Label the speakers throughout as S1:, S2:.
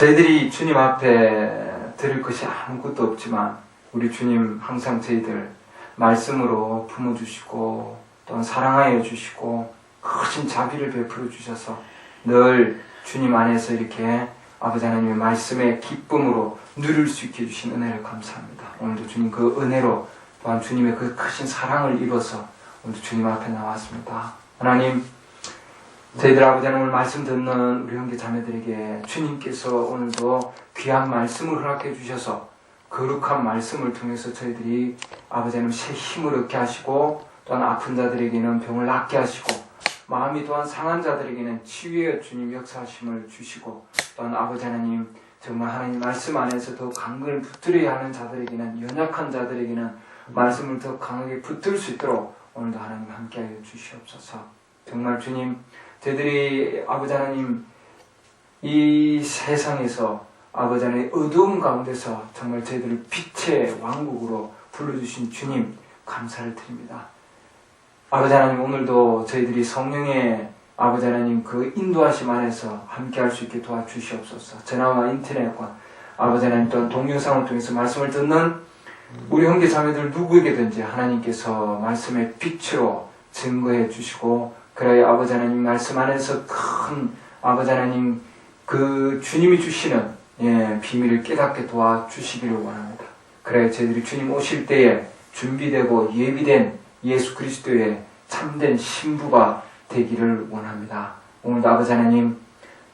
S1: 저희들이 주님 앞에 드릴 것이 아무것도 없지만 우리 주님 항상 저희들 말씀으로 품어주시고 또한 사랑하여 주시고 크신 자비를 베풀어 주셔서 늘 주님 안에서 이렇게 아버지 하나님의 말씀의 기쁨으로 누릴 수 있게 해주신 은혜를 감사합니다. 오늘도 주님 그 은혜로 또한 주님의 그 크신 사랑을 입어서 오늘도 주님 앞에 나왔습니다. 하나님, 저희들 아버지 하나님 오늘 말씀 듣는 우리 형제 자매들에게 주님께서 오늘도 귀한 말씀을 허락해 주셔서 거룩한 말씀을 통해서 저희들이 아버지 하나님 새 힘을 얻게 하시고 또한 아픈 자들에게는 병을 낫게 하시고 마음이 또한 상한 자들에게는 치유의 주님 역사하심을 주시고 또한 아버지 하나님 정말 하나님 말씀 안에서 더 강건을 붙들어야 하는 자들에게는 연약한 자들에게는 말씀을 더 강하게 붙들 수 있도록 오늘도 하나님 함께하여 주시옵소서. 정말 주님 저희들이 아버지 하나님 이 세상에서 아버지 하나님 어두운 가운데서 정말 저희들을 빛의 왕국으로 불러주신 주님 감사를 드립니다. 아버지 하나님 오늘도 저희들이 성령의 아버지 하나님 그 인도하심 안에서 함께할 수 있게 도와주시옵소서. 전화와 인터넷과 아버지 하나님 또한 동영상을 통해서 말씀을 듣는 우리 형제 자매들 누구에게든지 하나님께서 말씀의 빛으로 증거해 주시고 그래야 아버지 하나님 말씀 안에서 큰 아버지 하나님 그 주님이 주시는 비밀을 깨닫게 도와주시기를 원합니다. 그래야 저희들이 주님 오실 때에 준비되고 예비된 예수 그리스도의 참된 신부가 되기를 원합니다. 오늘도 아버지 하나님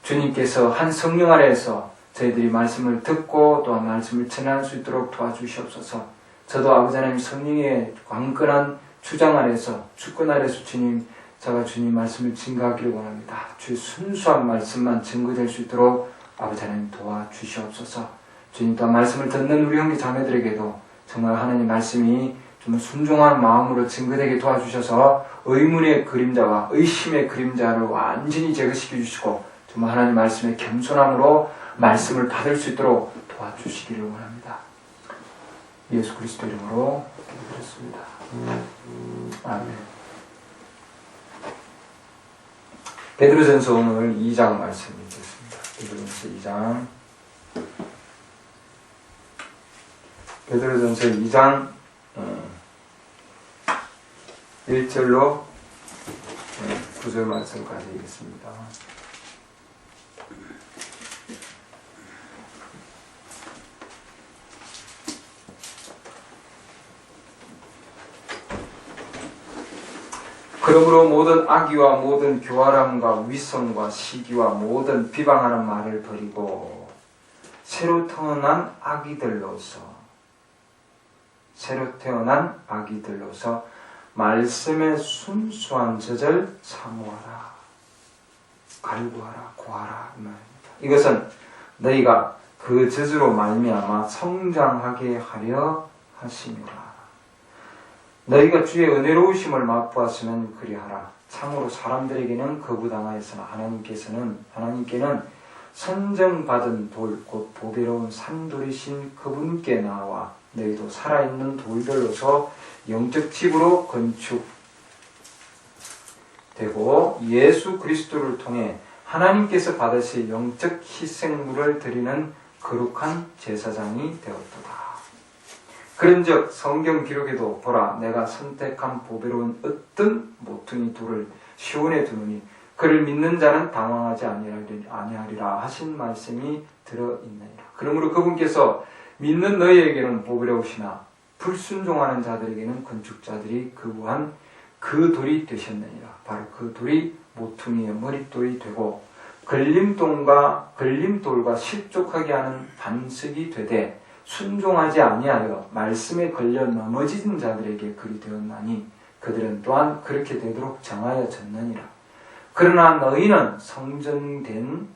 S1: 주님께서 한 성령 아래에서 저희들이 말씀을 듣고 또한 말씀을 전할 수 있도록 도와주시옵소서. 저도 아버지 하나님 성령의 강건한 주장 아래에서 주권 아래에서 주님 제가 주님 말씀을 증거하기를 원합니다. 주의 순수한 말씀만 증거될 수 있도록 아버지 하나님 도와주시옵소서. 주님 또한 말씀을 듣는 우리 형제 자매들에게도 정말 하나님 말씀이 정말 순종한 마음으로 증거되게 도와주셔서 의문의 그림자와 의심의 그림자를 완전히 제거시켜 주시고 정말 하나님 말씀의 겸손함으로 말씀을 받을 수 있도록 도와주시기를 원합니다. 예수 그리스도 이름으로 기도드렸습니다. 아멘. 베드로전서 오늘 2장 말씀 읽겠습니다. 베드로전서 2장 1절로 9절 말씀까지 읽겠습니다. 그러므로 모든 악의와 모든 교활함과 위선과 시기와 모든 비방하는 말을 버리고 새로 태어난 아기들로서 말씀의 순수한 젖을 사모하라, 갈구하라, 구하라 이 말입니다. 이것은 너희가 그 젖으로 말미암아 성장하게 하려 하심이라. 너희가 주의 은혜로우심을 맛보았으면 그리하라. 참으로 사람들에게는 거부당하였으나 하나님께는 선정받은 돌 곧 보배로운 산돌이신 그분께 나와 너희도 살아있는 돌들로서 영적 집으로 건축되고 예수 그리스도를 통해 하나님께서 받으실 영적 희생물을 드리는 거룩한 제사장이 되었도다. 그런즉 성경 기록에도 보라 내가 선택한 보배로운 어떤 모퉁이 돌을 시온에 두느니 그를 믿는 자는 당황하지 아니하리라 하신 말씀이 들어있느니라. 그러므로 그분께서 믿는 너희에게는 보배로우시나 불순종하는 자들에게는 건축자들이 거부한 그 돌이 되셨느니라. 바로 그 돌이 모퉁이의 머릿돌이 되고 걸림돌과 실족하게 하는 반석이 되되 순종하지 아니하여 말씀에 걸려 넘어진 자들에게 그리 되었나니 그들은 또한 그렇게 되도록 정하여졌느니라. 그러나 너희는 성전된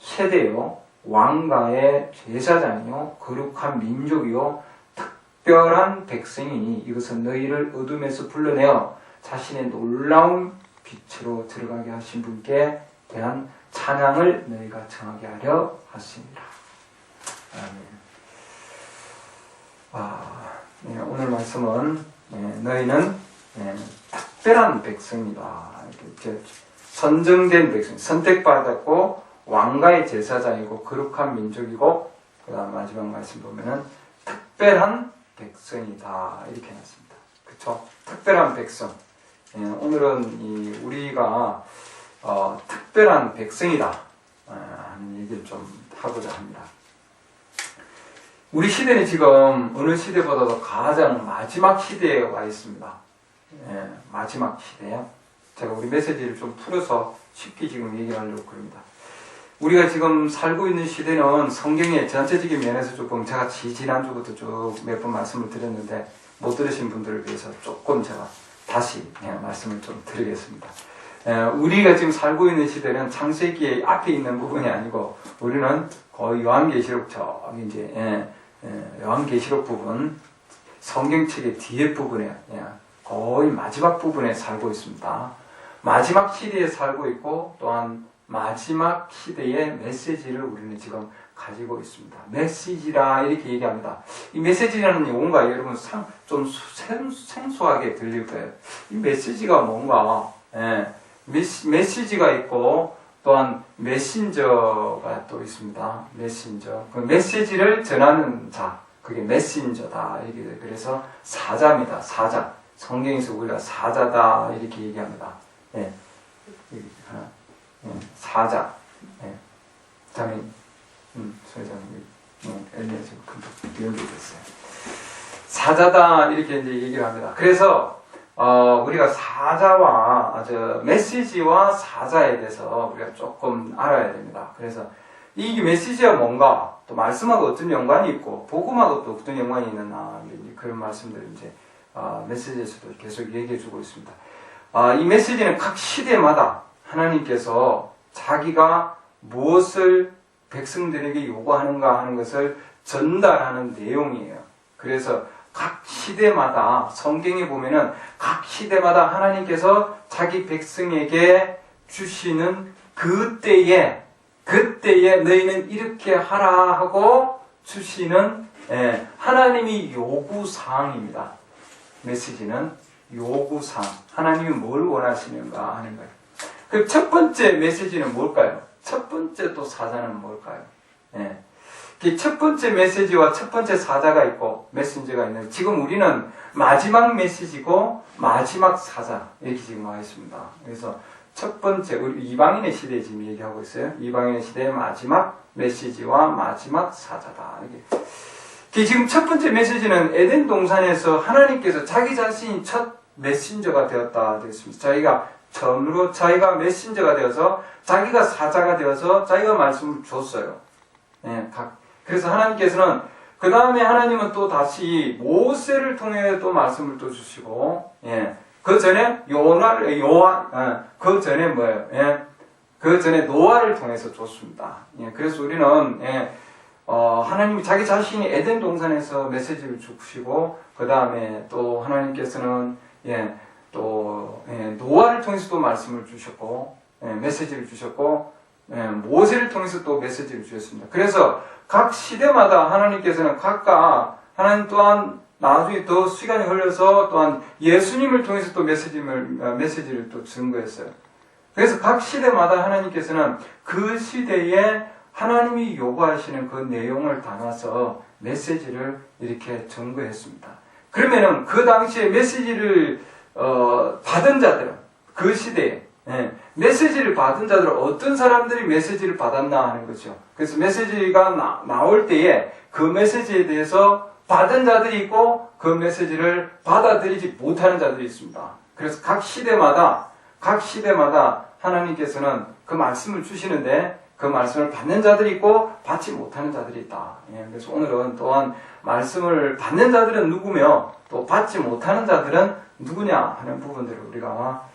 S1: 세대요 왕가의 제사장이요 거룩한 민족이요 특별한 백성이니 이것은 너희를 어둠에서 불러내어 자신의 놀라운 빛으로 들어가게 하신 분께 대한 찬양을 너희가 청하게 하려 하십니다. 아멘. 오늘 말씀은 너희는 특별한 백성이다. 선정된 백성, 선택받았고 왕가의 제사장이고 거룩한 민족이고 그 다음 마지막 말씀 보면은 특별한 백성이다 이렇게 해놨습니다. 그쵸? 특별한 백성. 예, 오늘은 우리가 특별한 백성이다 하는 얘기를 좀 하고자 합니다. 우리 시대는 지금 어느 시대보다도 가장 마지막 시대에 와 있습니다. 예, 마지막 시대에. 제가 우리 메시지를 좀 풀어서 쉽게 지금 얘기를 하려고 그럽니다. 우리가 지금 살고 있는 시대는 성경의 전체적인 면에서 조금 제가 지난주부터 쭉 몇 번 말씀을 드렸는데 못 들으신 분들을 위해서 조금 제가 다시 말씀을 좀 드리겠습니다. 우리가 지금 살고 있는 시대는 창세기의 앞에 있는 부분이 아니고 우리는 거의 요한계시록 저기 이제 요한계시록 부분 성경책의 뒤에 부분에 거의 마지막 부분에 살고 있습니다. 마지막 시대에 살고 있고 또한 마지막 시대의 메시지를 우리는 지금 가지고 있습니다. 메시지라 이렇게 얘기합니다. 이 메시지라는 용어가 여러분 좀 생소하게 들릴 거예요. 이 메시지가 뭔가 메시지가 있고 또한 메신저가 또 있습니다. 메신저. 그 메시지를 전하는 자 그게 메신저다. 이렇게 그래서 사자입니다. 사자. 성경에서 우리가 사자다 이렇게 얘기합니다. 사자. 장인, 소장님, 엘리야서 금방 연결됐어요. 사자다 이렇게 이제 얘기를 합니다. 그래서 우리가 사자와 메시지와 사자에 대해서 우리가 조금 알아야 됩니다. 그래서 이 메시지가 뭔가 또 말씀하고 어떤 연관이 있고 복음하고 또 어떤 연관이 있느냐 그런 말씀들을 이제 메시지에서도 계속 얘기해주고 있습니다. 이 메시지는 각 시대마다 하나님께서 자기가 무엇을 백성들에게 요구하는가 하는 것을 전달하는 내용이에요. 그래서 각 시대마다 성경에 보면은 각 시대마다 하나님께서 자기 백성에게 주시는 그때에 너희는 이렇게 하라 하고 주시는 하나님이 요구사항입니다. 메시지는 요구사항. 하나님이 뭘 원하시는가 하는 거예요. 그 첫 번째 메시지는 뭘까요? 첫 번째 또 사자는 뭘까요? 첫 번째 메시지와 첫 번째 사자가 있고 메신저가 있는 지금 우리는 마지막 메시지고 마지막 사자 이렇게 지금 와 있습니다. 그래서 첫 번째 우리 이방인의 시대에 지금 얘기하고 있어요. 이방인의 시대의 마지막 메시지와 마지막 사자다. 이게 지금 첫 번째 메시지는 에덴 동산에서 하나님께서 자기 자신이 첫 메신저가 되었다 되었습니다. 자기가 메신저가 되어서 자기가 사자가 되어서 자기가 말씀을 줬어요. 그래서 하나님께서는 그 다음에 하나님은 또 다시 모세를 통해 또 말씀을 또 주시고 그 전에 그 전에 노아를 통해서 줬습니다. 그래서 우리는 하나님이 자기 자신이 에덴 동산에서 메시지를 주시고 그 다음에 또 하나님께서는 노아를 통해서 또 말씀을 주셨고 메시지를 주셨고 모세를 통해서 또 메시지를 주셨습니다. 그래서 각 시대마다 하나님께서는 각각 하나님 또한 나중에 더 시간이 흘러서 또한 예수님을 통해서 또 메시지를 또 증거했어요. 그래서 각 시대마다 하나님께서는 그 시대에 하나님이 요구하시는 그 내용을 담아서 메시지를 이렇게 증거했습니다. 그러면은 그 당시에 메시지를 받은 자들은 그 시대에 메시지를 받은 자들은 어떤 사람들이 메시지를 받았나 하는 거죠. 그래서 메시지가 나올 때에 그 메시지에 대해서 받은 자들이 있고 그 메시지를 받아들이지 못하는 자들이 있습니다. 그래서 각 시대마다 하나님께서는 그 말씀을 주시는데 그 말씀을 받는 자들이 있고 받지 못하는 자들이 있다. 그래서 오늘은 또한 말씀을 받는 자들은 누구며 또 받지 못하는 자들은 누구냐 하는 부분들을 우리가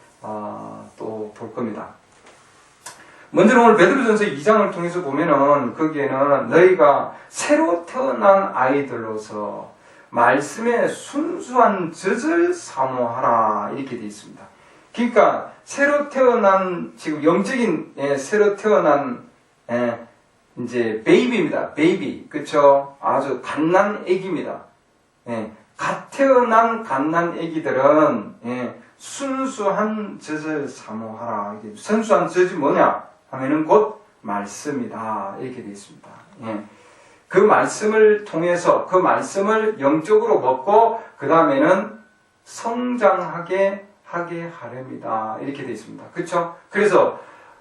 S1: 또 볼 겁니다. 먼저 오늘 베드로전서 2장을 통해서 보면은 거기에는 너희가 새로 태어난 아이들로서 말씀의 순수한 젖을 사모하라 이렇게 되어 있습니다. 그러니까 새로 태어난 지금 영적인 새로 태어난 이제 베이비입니다. 베이비 그렇죠? 아주 갓난 아기입니다. 갓 태어난 갓난 아기들은 순수한 젖을 사모하라. 순수한 젖이 뭐냐 하면은 곧 말씀이다. 이렇게 되어 있습니다. 예. 그 말씀을 통해서 그 말씀을 영적으로 먹고 그 다음에는 성장하게 하게 하렵니다. 이렇게 되어 있습니다. 그렇죠? 그래서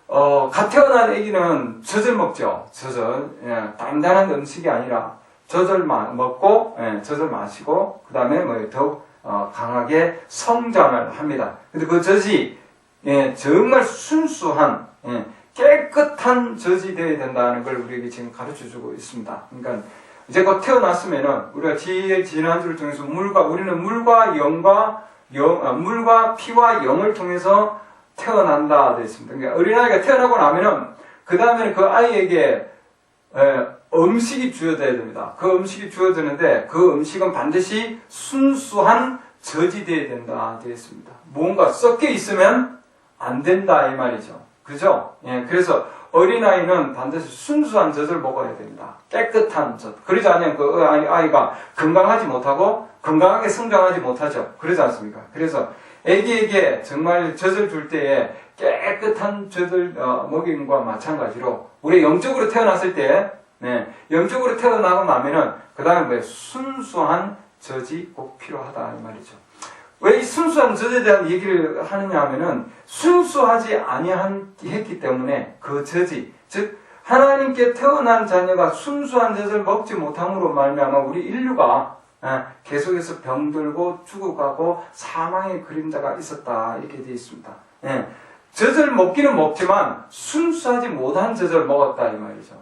S1: 갓 태어난 아기는 젖을 먹죠. 젖을. 예. 단단한 음식이 아니라 젖을 먹고 젖을 마시고 그 다음에 더욱 강하게 성장을 합니다. 근데 그 젖이 정말 순수한 깨끗한 젖이 되어야 된다는 걸 우리에게 지금 가르쳐주고 있습니다. 그러니까 이제 곧 태어났으면은 우리가 지난주를 통해서 우리는 물과 피와 영을 통해서 태어난다 되어 있습니다. 그러니까 어린아이가 태어나고 나면은 그 다음에는 그 아이에게 음식이 주어져야 됩니다. 그 음식이 주어지는데 그 음식은 반드시 순수한 젖이 되어야 된다 되어 있습니다. 뭔가 섞여 있으면 안 된다 이 말이죠. 그죠? 예, 그래서 어린아이는 반드시 순수한 젖을 먹어야 됩니다. 깨끗한 젖. 그러지 않으면 그 아이가 건강하지 못하고 건강하게 성장하지 못하죠. 그러지 않습니까? 그래서 아기에게 정말 젖을 줄 때에 깨끗한 젖을 먹임과 마찬가지로 우리 영적으로 태어났을 때 영적으로 태어나고 나면은 그 다음에 순수한 젖이 꼭 필요하다 이 말이죠. 왜 이 순수한 젖에 대한 얘기를 하느냐 하면은 순수하지 아니했기 때문에 그 젖이 즉 하나님께 태어난 자녀가 순수한 젖을 먹지 못함으로 말미암아 우리 인류가 계속해서 병들고 죽어가고 사망의 그림자가 있었다 이렇게 되어 있습니다. 젖을 먹기는 먹지만 순수하지 못한 젖을 먹었다 이 말이죠.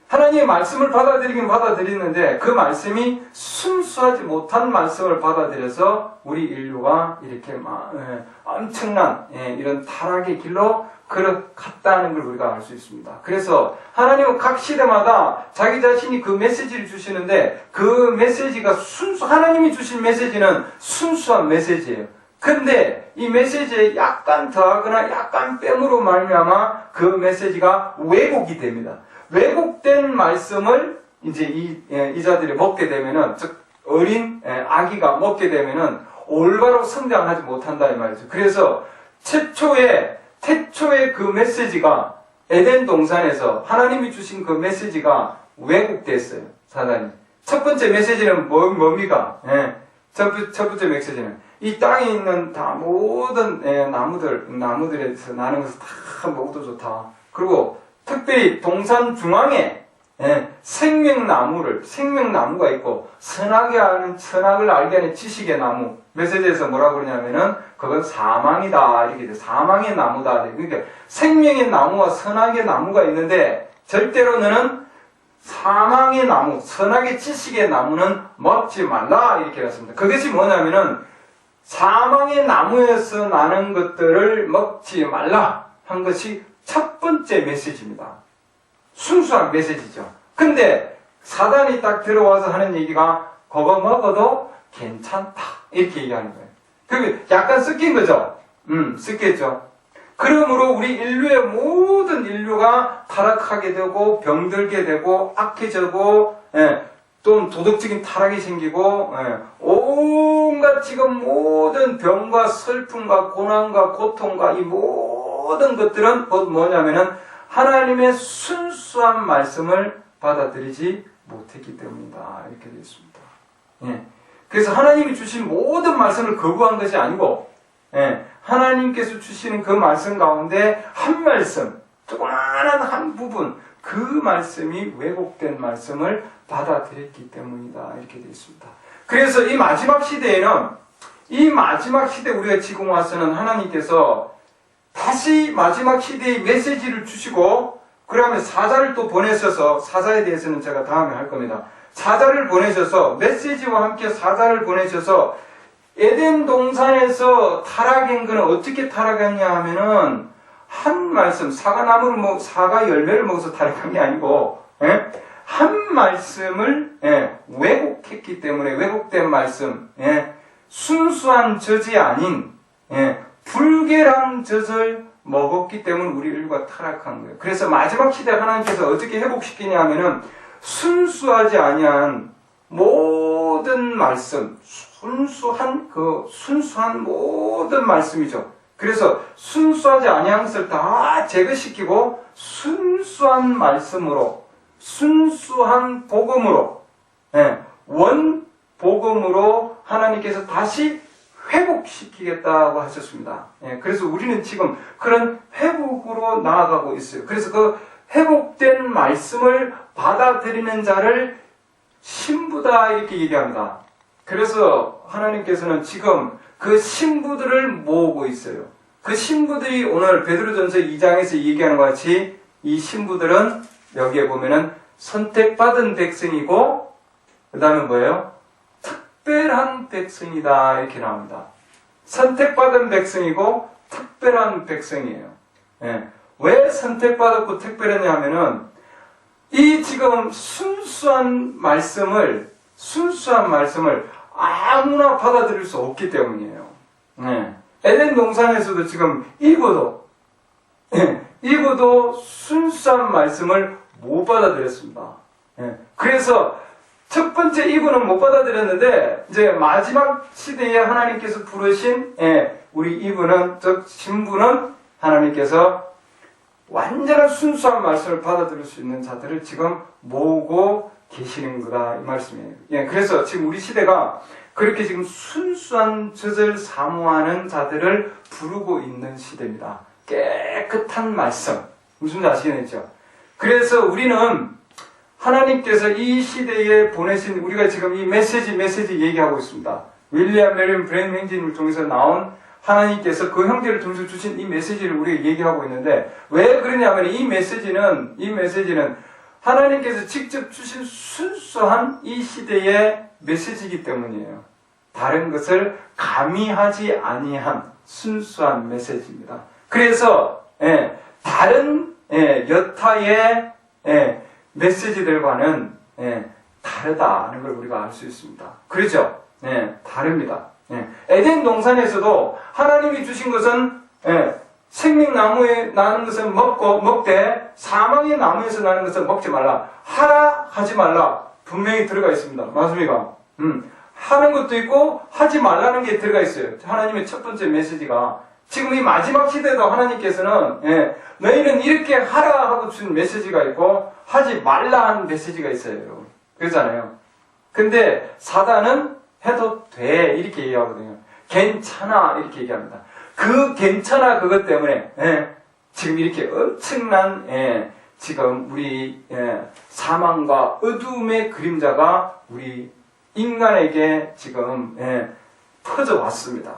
S1: 하나님의 말씀을 받아들이긴 받아들이는데 그 말씀이 순수하지 못한 말씀을 받아들여서 우리 인류가 이렇게 엄청난 이런 타락의 길로 걸어갔다는 걸 우리가 알 수 있습니다. 그래서 하나님은 각 시대마다 자기 자신이 그 메시지를 주시는데 그 메시지가 하나님이 주신 메시지는 순수한 메시지예요. 근데 이 메시지에 약간 더하거나 약간 뺨으로 말미암아 그 메시지가 왜곡이 됩니다. 왜곡된 말씀을 이제 이 자들이 먹게 되면은, 즉, 어린 아기가 먹게 되면은 올바로 성장하지 못한다 이 말이죠. 그래서 태초에 그 메시지가 에덴 동산에서 하나님이 주신 그 메시지가 왜곡됐어요. 사단이. 첫 번째 메시지는 뭡니까? 첫 번째 메시지는 이 땅에 있는 다 모든 나무들에서 나는 것은 다 먹어도 좋다. 그리고 특별히 동산 중앙에 생명나무가 있고 선악을 알게 하는 지식의 나무. 메시지에서 뭐라고 그러냐면은 그건 사망이다 이렇게 돼. 사망의 나무다. 그러니까 생명의 나무와 선악의 나무가 있는데 절대로 너는 사망의 나무, 선악의 지식의 나무는 먹지 말라 이렇게 했습니다. 그것이 뭐냐면은 사망의 나무에서 나는 것들을 먹지 말라 한 것이 첫 번째 메시지입니다. 순수한 메시지죠. 근데 사단이 딱 들어와서 하는 얘기가 그거 먹어도 괜찮다 이렇게 얘기하는 거예요. 그게 약간 섞인 거죠. 섞였죠. 그러므로 우리 인류의 모든 인류가 타락하게 되고 병들게 되고 악해지고 또 도덕적인 타락이 생기고 온갖 지금 모든 병과 슬픔과 고난과 고통과 이 모든 것들은 뭐냐면은 하나님의 순수한 말씀을 받아들이지 못했기 때문이다 이렇게 되어 있습니다. 그래서 하나님이 주신 모든 말씀을 거부한 것이 아니고 하나님께서 주시는 그 말씀 가운데 한 말씀, 조그마한 한 부분 그 말씀이 왜곡된 말씀을 받아들였기 때문이다 이렇게 되어 있습니다. 그래서 이 마지막 시대에는 우리가 지금 와서는 하나님께서 다시 마지막 시대의 메시지를 주시고 그러면 사자를 또 보내셔서 사자에 대해서는 제가 다음에 할 겁니다. 사자를 보내셔서 메시지와 함께 사자를 보내셔서 에덴 동산에서 타락한 것은 어떻게 타락했냐 하면은 한 말씀, 사과 열매를 먹어서 타락한 게 아니고 한 말씀을 왜곡했기 때문에 왜곡된 말씀, 순수한 젖이 아닌 불결한 젖을 먹었기 때문에 우리 인류가 타락한 거예요. 그래서 마지막 시대 하나님께서 어떻게 회복시키냐 하면은 순수하지 아니한 모든 말씀, 순수한 모든 말씀이죠. 그래서 순수하지 아니한 것을 다 제거시키고 순수한 말씀으로, 순수한 복음으로, 원 복음으로 하나님께서 다시 회복시키겠다고 하셨습니다. 그래서 우리는 지금 그런 회복으로 나아가고 있어요. 그래서 그 회복된 말씀을 받아들이는 자를 신부다 이렇게 얘기합니다. 그래서 하나님께서는 지금 그 신부들을 모으고 있어요. 그 신부들이 오늘 베드로전서 2장에서 얘기하는 것 같이 이 신부들은 여기에 보면은 선택받은 백성이고 그 다음에 뭐예요? 특별한 백성이다 이렇게 나옵니다. 선택받은 백성이고 특별한 백성이에요. 왜 선택받았고 특별했냐 하면은 이 지금 순수한 말씀을 아무나 받아들일 수 없기 때문이에요. 에덴 동산에서도 지금 이브도 순수한 말씀을 못 받아들였습니다. 그래서 첫 번째 이브는 못 받아들였는데 이제 마지막 시대에 하나님께서 부르신 우리 이브는 즉 신부는 하나님께서 완전한 순수한 말씀을 받아들일 수 있는 자들을 지금 모으고 계시는 거다 이 말씀이에요. 그래서 지금 우리 시대가 그렇게 지금 순수한 젖을 사모하는 자들을 부르고 있는 시대입니다. 깨끗한 말씀. 무슨 아시겠죠? 그래서 우리는 하나님께서 이 시대에 보내신 우리가 지금 이 메시지 얘기하고 있습니다. 윌리엄 메리온 브레인 행진을 통해서 나온 하나님께서 그 형제를 통해서 주신 이 메시지를 우리가 얘기하고 있는데 왜 그러냐면 이 메시지는 하나님께서 직접 주신 순수한 이 시대의 메시지이기 때문이에요. 다른 것을 가미하지 아니한 순수한 메시지입니다. 그래서 다른 여타의 메시지들과는 다르다는 걸 우리가 알 수 있습니다. 그렇죠? 다릅니다. 에덴 동산에서도 하나님이 주신 것은 생명나무에 나는 것은 먹되 사망의 나무에서 나는 것은 먹지 말라. 하라 하지 말라. 분명히 들어가 있습니다. 맞습니까? 하는 것도 있고 하지 말라는 게 들어가 있어요. 하나님의 첫 번째 메시지가 지금 이 마지막 시대도 하나님께서는 너희는 이렇게 하라 하고 준 메시지가 있고 하지 말라 하는 메시지가 있어요. 여러분. 그렇잖아요. 근데 사단은 해도 돼 이렇게 얘기하거든요. 괜찮아 이렇게 얘기합니다. 그 괜찮아 그것 때문에 지금 이렇게 엄청난 지금 우리 사망과 어둠의 그림자가 우리 인간에게 지금 퍼져왔습니다.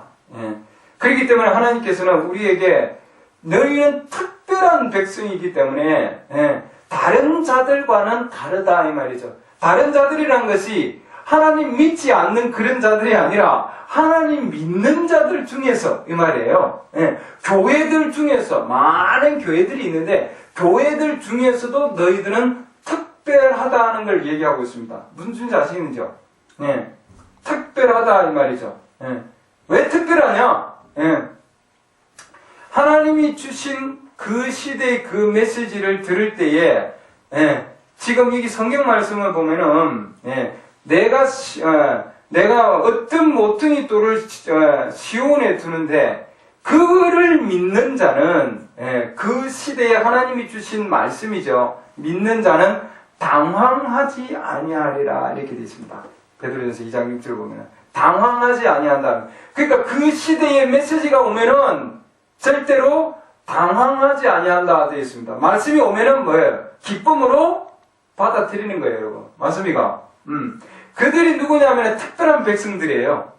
S1: 그렇기 때문에 하나님께서는 우리에게 너희는 특별한 백성이기 때문에 다른 자들과는 다르다 이 말이죠. 다른 자들이란 것이 하나님 믿지 않는 그런 자들이 아니라 하나님 믿는 자들 중에서 이 말이에요. 교회들 중에서 많은 교회들이 있는데 교회들 중에서도 너희들은 특별하다는 걸 얘기하고 있습니다. 무슨 뜻인지 아시겠죠? 특별하다 이 말이죠. 왜 특별하냐? 하나님이 주신 그 시대의 그 메시지를 들을 때에 지금 이 성경 말씀을 보면은 내가 어떤 모퉁이 돌을 시온에 두는데 그를 믿는 자는 그 시대에 하나님이 주신 말씀이죠. 믿는 자는 당황하지 아니하리라 이렇게 되어 있습니다. 베드로전서 2장 6절 보면 당황하지 아니한다. 그러니까 그 시대의 메시지가 오면은 절대로 당황하지 아니한다 되어 있습니다. 말씀이 오면은 뭐예요? 기쁨으로 받아들이는 거예요, 여러분. 맞습니까? 그들이 누구냐면 특별한 백성들이에요.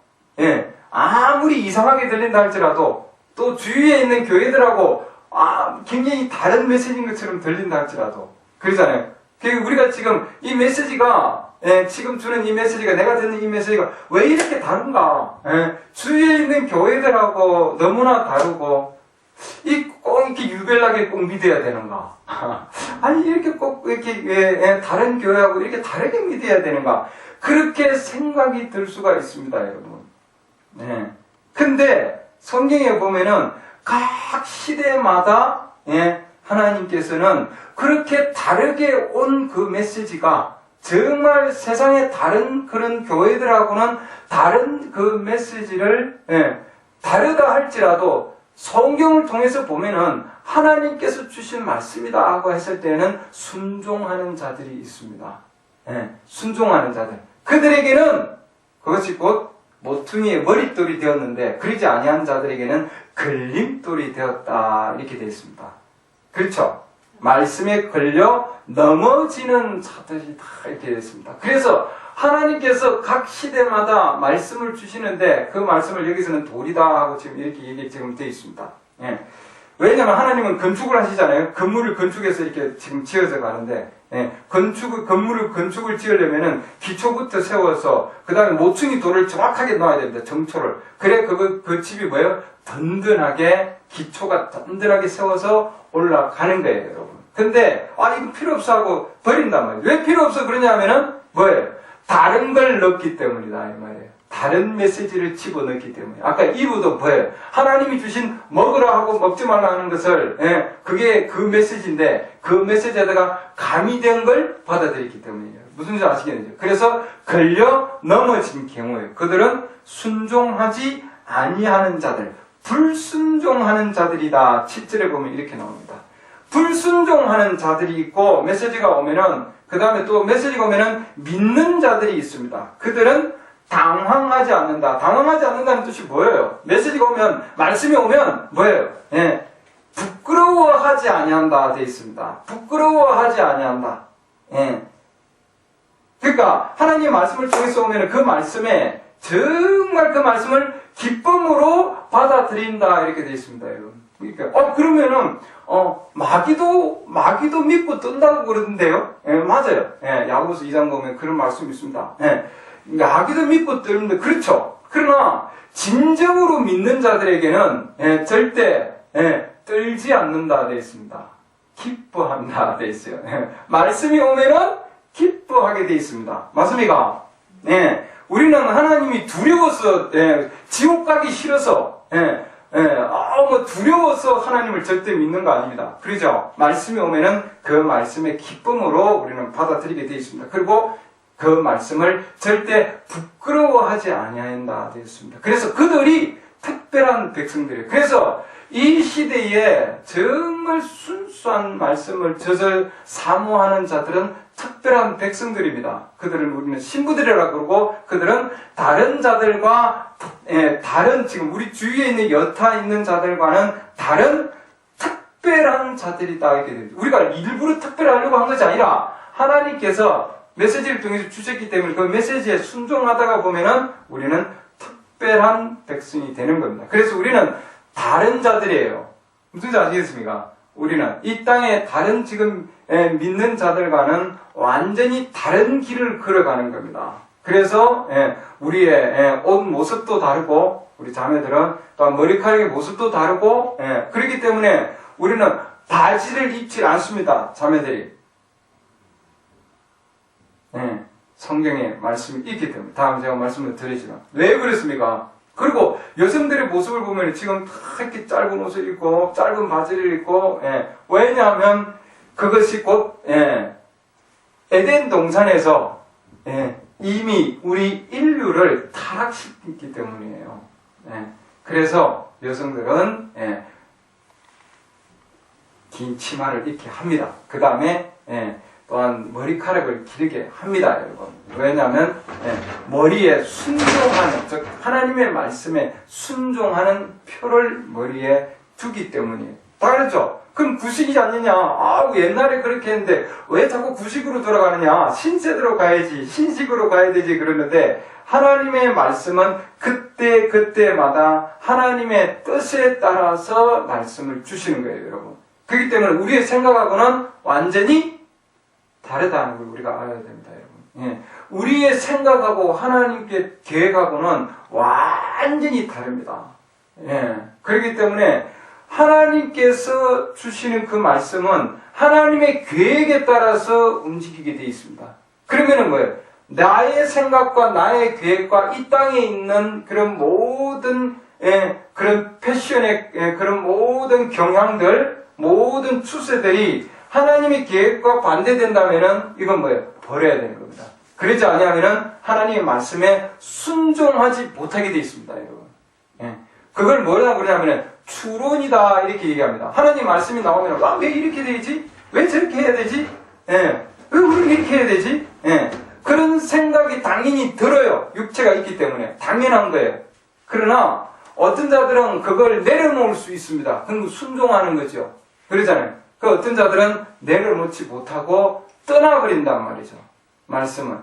S1: 아무리 이상하게 들린다 할지라도 또 주위에 있는 교회들하고 굉장히 다른 메시지인 것처럼 들린다 할지라도 그러잖아요. 우리가 지금 이 메시지가 지금 주는 이 메시지가 내가 듣는 이 메시지가 왜 이렇게 다른가? 주위에 있는 교회들하고 너무나 다르고 꼭 이렇게 유별나게 꼭 믿어야 되는가? 아니 이렇게 꼭 이렇게 다른 교회하고 이렇게 다르게 믿어야 되는가? 그렇게 생각이 들 수가 있습니다, 여러분. 근데 성경에 보면은 각 시대마다 하나님께서는 그렇게 다르게 온 그 메시지가 정말 세상의 다른 그런 교회들하고는 다른 그 메시지를 다르다 할지라도 성경을 통해서 보면은 하나님께서 주신 말씀이다 하고 했을 때는 순종하는 자들이 있습니다. 예, 순종하는 자들. 그들에게는 그것이 곧 모퉁이의 머릿돌이 되었는데 그러지 아니한 자들에게는 걸림돌이 되었다 이렇게 되어 있습니다. 그렇죠? 말씀에 걸려 넘어지는 자들이 다 이렇게 되어 있습니다. 그래서 하나님께서 각 시대마다 말씀을 주시는데 그 말씀을 여기서는 돌이다 하고 지금 이렇게 얘기 지금 되어 있습니다. 예. 왜냐하면 하나님은 건축을 하시잖아요. 건물을 건축해서 이렇게 지금 지어져 가는데, 예. 건축을 지으려면은 기초부터 세워서, 그 다음에 모퉁이 돌을 정확하게 놓아야 됩니다. 정초를. 그래, 그 집이 뭐예요? 든든하게, 기초가 든든하게 세워서 올라가는 거예요, 여러분. 근데, 이거 필요 없어 하고 버린단 말이에요. 왜 필요 없어 그러냐면은, 뭐예요? 다른 걸 넣기 때문이다, 이 말이에요. 다른 메시지를 집어넣기 때문에. 아까 이브도 뭐예요? 하나님이 주신 먹으라 하고 먹지 말라 하는 것을, 예, 그게 그 메시지인데, 그 메시지에다가 가미된 걸 받아들였기 때문이에요. 무슨 줄 아시겠죠? 그래서 걸려 넘어진 경우에 그들은 순종하지 아니하는 자들, 불순종하는 자들이다. 7절에 보면 이렇게 나옵니다. 불순종하는 자들이 있고, 메시지가 오면은, 그 다음에 또 메시지가 오면은 믿는 자들이 있습니다. 그들은 당황하지 않는다. 당황하지 않는다는 뜻이 뭐예요? 메시지가 오면, 말씀이 오면 뭐예요? 예, 부끄러워하지 아니한다 되어 있습니다. 부끄러워하지 아니한다. 예. 그러니까 하나님의 말씀을 통해서 오면 그 말씀에 정말 그 말씀을 기쁨으로 받아들인다 이렇게 되어 있습니다, 여러분. 그러니까 그러면은 마귀도 믿고 뜬다고 그러는데요. 예, 맞아요. 예, 야고보서 2장 보면 그런 말씀이 있습니다. 예, 마귀도 믿고 뜨는데 그렇죠. 그러나 진정으로 믿는 자들에게는 절대 떨지 않는다 되어 있습니다. 기뻐한다 되어 있어요. 말씀이 오면은 기뻐하게 되어 있습니다. 맞습니까? 예, 우리는 하나님이 두려워서 지옥 가기 싫어서 두려워서 하나님을 절대 믿는 거 아닙니다. 그러죠? 말씀이 오면은 그 말씀의 기쁨으로 우리는 받아들이게 되어 있습니다. 그리고 그 말씀을 절대 부끄러워하지 아니한다 되어 있습니다. 그래서 그들이 특별한 백성들이에요. 그래서 이 시대에 정말 순수한 말씀을 젖을 사모하는 자들은 특별한 백성들입니다. 그들은 우리는 신부들이라고 그러고 그들은 다른 자들과 다른 지금 우리 주위에 있는 여타 있는 자들과는 다른 특별한 자들이다 이렇게 됩니다. 우리가 일부러 특별하려고 한 것이 아니라 하나님께서 메시지를 통해서 주셨기 때문에 그 메시지에 순종하다가 보면은 우리는 특별한 백성이 되는 겁니다. 그래서 우리는 다른 자들이에요. 무슨 지 아시겠습니까? 우리는 이 땅에 다른 지금 믿는 자들과는 완전히 다른 길을 걸어가는 겁니다. 그래서 우리의 옷 모습도 다르고 우리 자매들은 또한 머리카락의 모습도 다르고 그렇기 때문에 우리는 바지를 입지 않습니다. 자매들이 성경에 말씀이 있기 때문에 다음 제가 말씀을 드리지만 왜 그렇습니까? 그리고 여성들의 모습을 보면 지금 다 이렇게 짧은 옷을 입고 짧은 바지를 입고 왜냐하면 그것이 곧 에덴 동산에서 이미 우리 인류를 타락시켰기 때문이에요. 그래서 여성들은 긴 치마를 입게 합니다. 그 다음에 또한 머리카락을 기르게 합니다, 여러분. 왜냐하면 머리에 순종하는, 즉 하나님의 말씀에 순종하는 표를 머리에 두기 때문이에요. 다르죠? 그럼 구식이지 않느냐? 옛날에 그렇게 했는데 왜 자꾸 구식으로 돌아가느냐? 신세대로 가야지, 신식으로 가야 되지 그러는데 하나님의 말씀은 그때마다 하나님의 뜻에 따라서 말씀을 주시는 거예요, 여러분. 그렇기 때문에 우리의 생각하고는 완전히 다르다는 걸 우리가 알아야 됩니다, 여러분. 우리의 생각하고 하나님께 계획하고는 완전히 다릅니다. 그렇기 때문에 하나님께서 주시는 그 말씀은 하나님의 계획에 따라서 움직이게 되어 있습니다. 그러면은 뭐예요? 나의 생각과 나의 계획과 이 땅에 있는 그런 모든 그런 패션의 그런 모든 경향들, 모든 추세들이 하나님의 계획과 반대된다면은 이건 뭐예요? 버려야 되는 겁니다. 그러지 아니하면은 하나님의 말씀에 순종하지 못하게 되어 있습니다, 여러분. 그걸 뭐라고 그러냐면은 추론이다 이렇게 얘기합니다. 하나님 말씀이 나오면 왜 이렇게 되지? 왜 저렇게 해야 되지? 왜 우리는 이렇게 해야 되지? 그런 생각이 당연히 들어요. 육체가 있기 때문에 당연한 거예요. 그러나 어떤 자들은 그걸 내려놓을 수 있습니다. 그럼 순종하는 거죠. 그러잖아요. 그 어떤 자들은 내려놓지 못하고 떠나버린단 말이죠. 말씀은.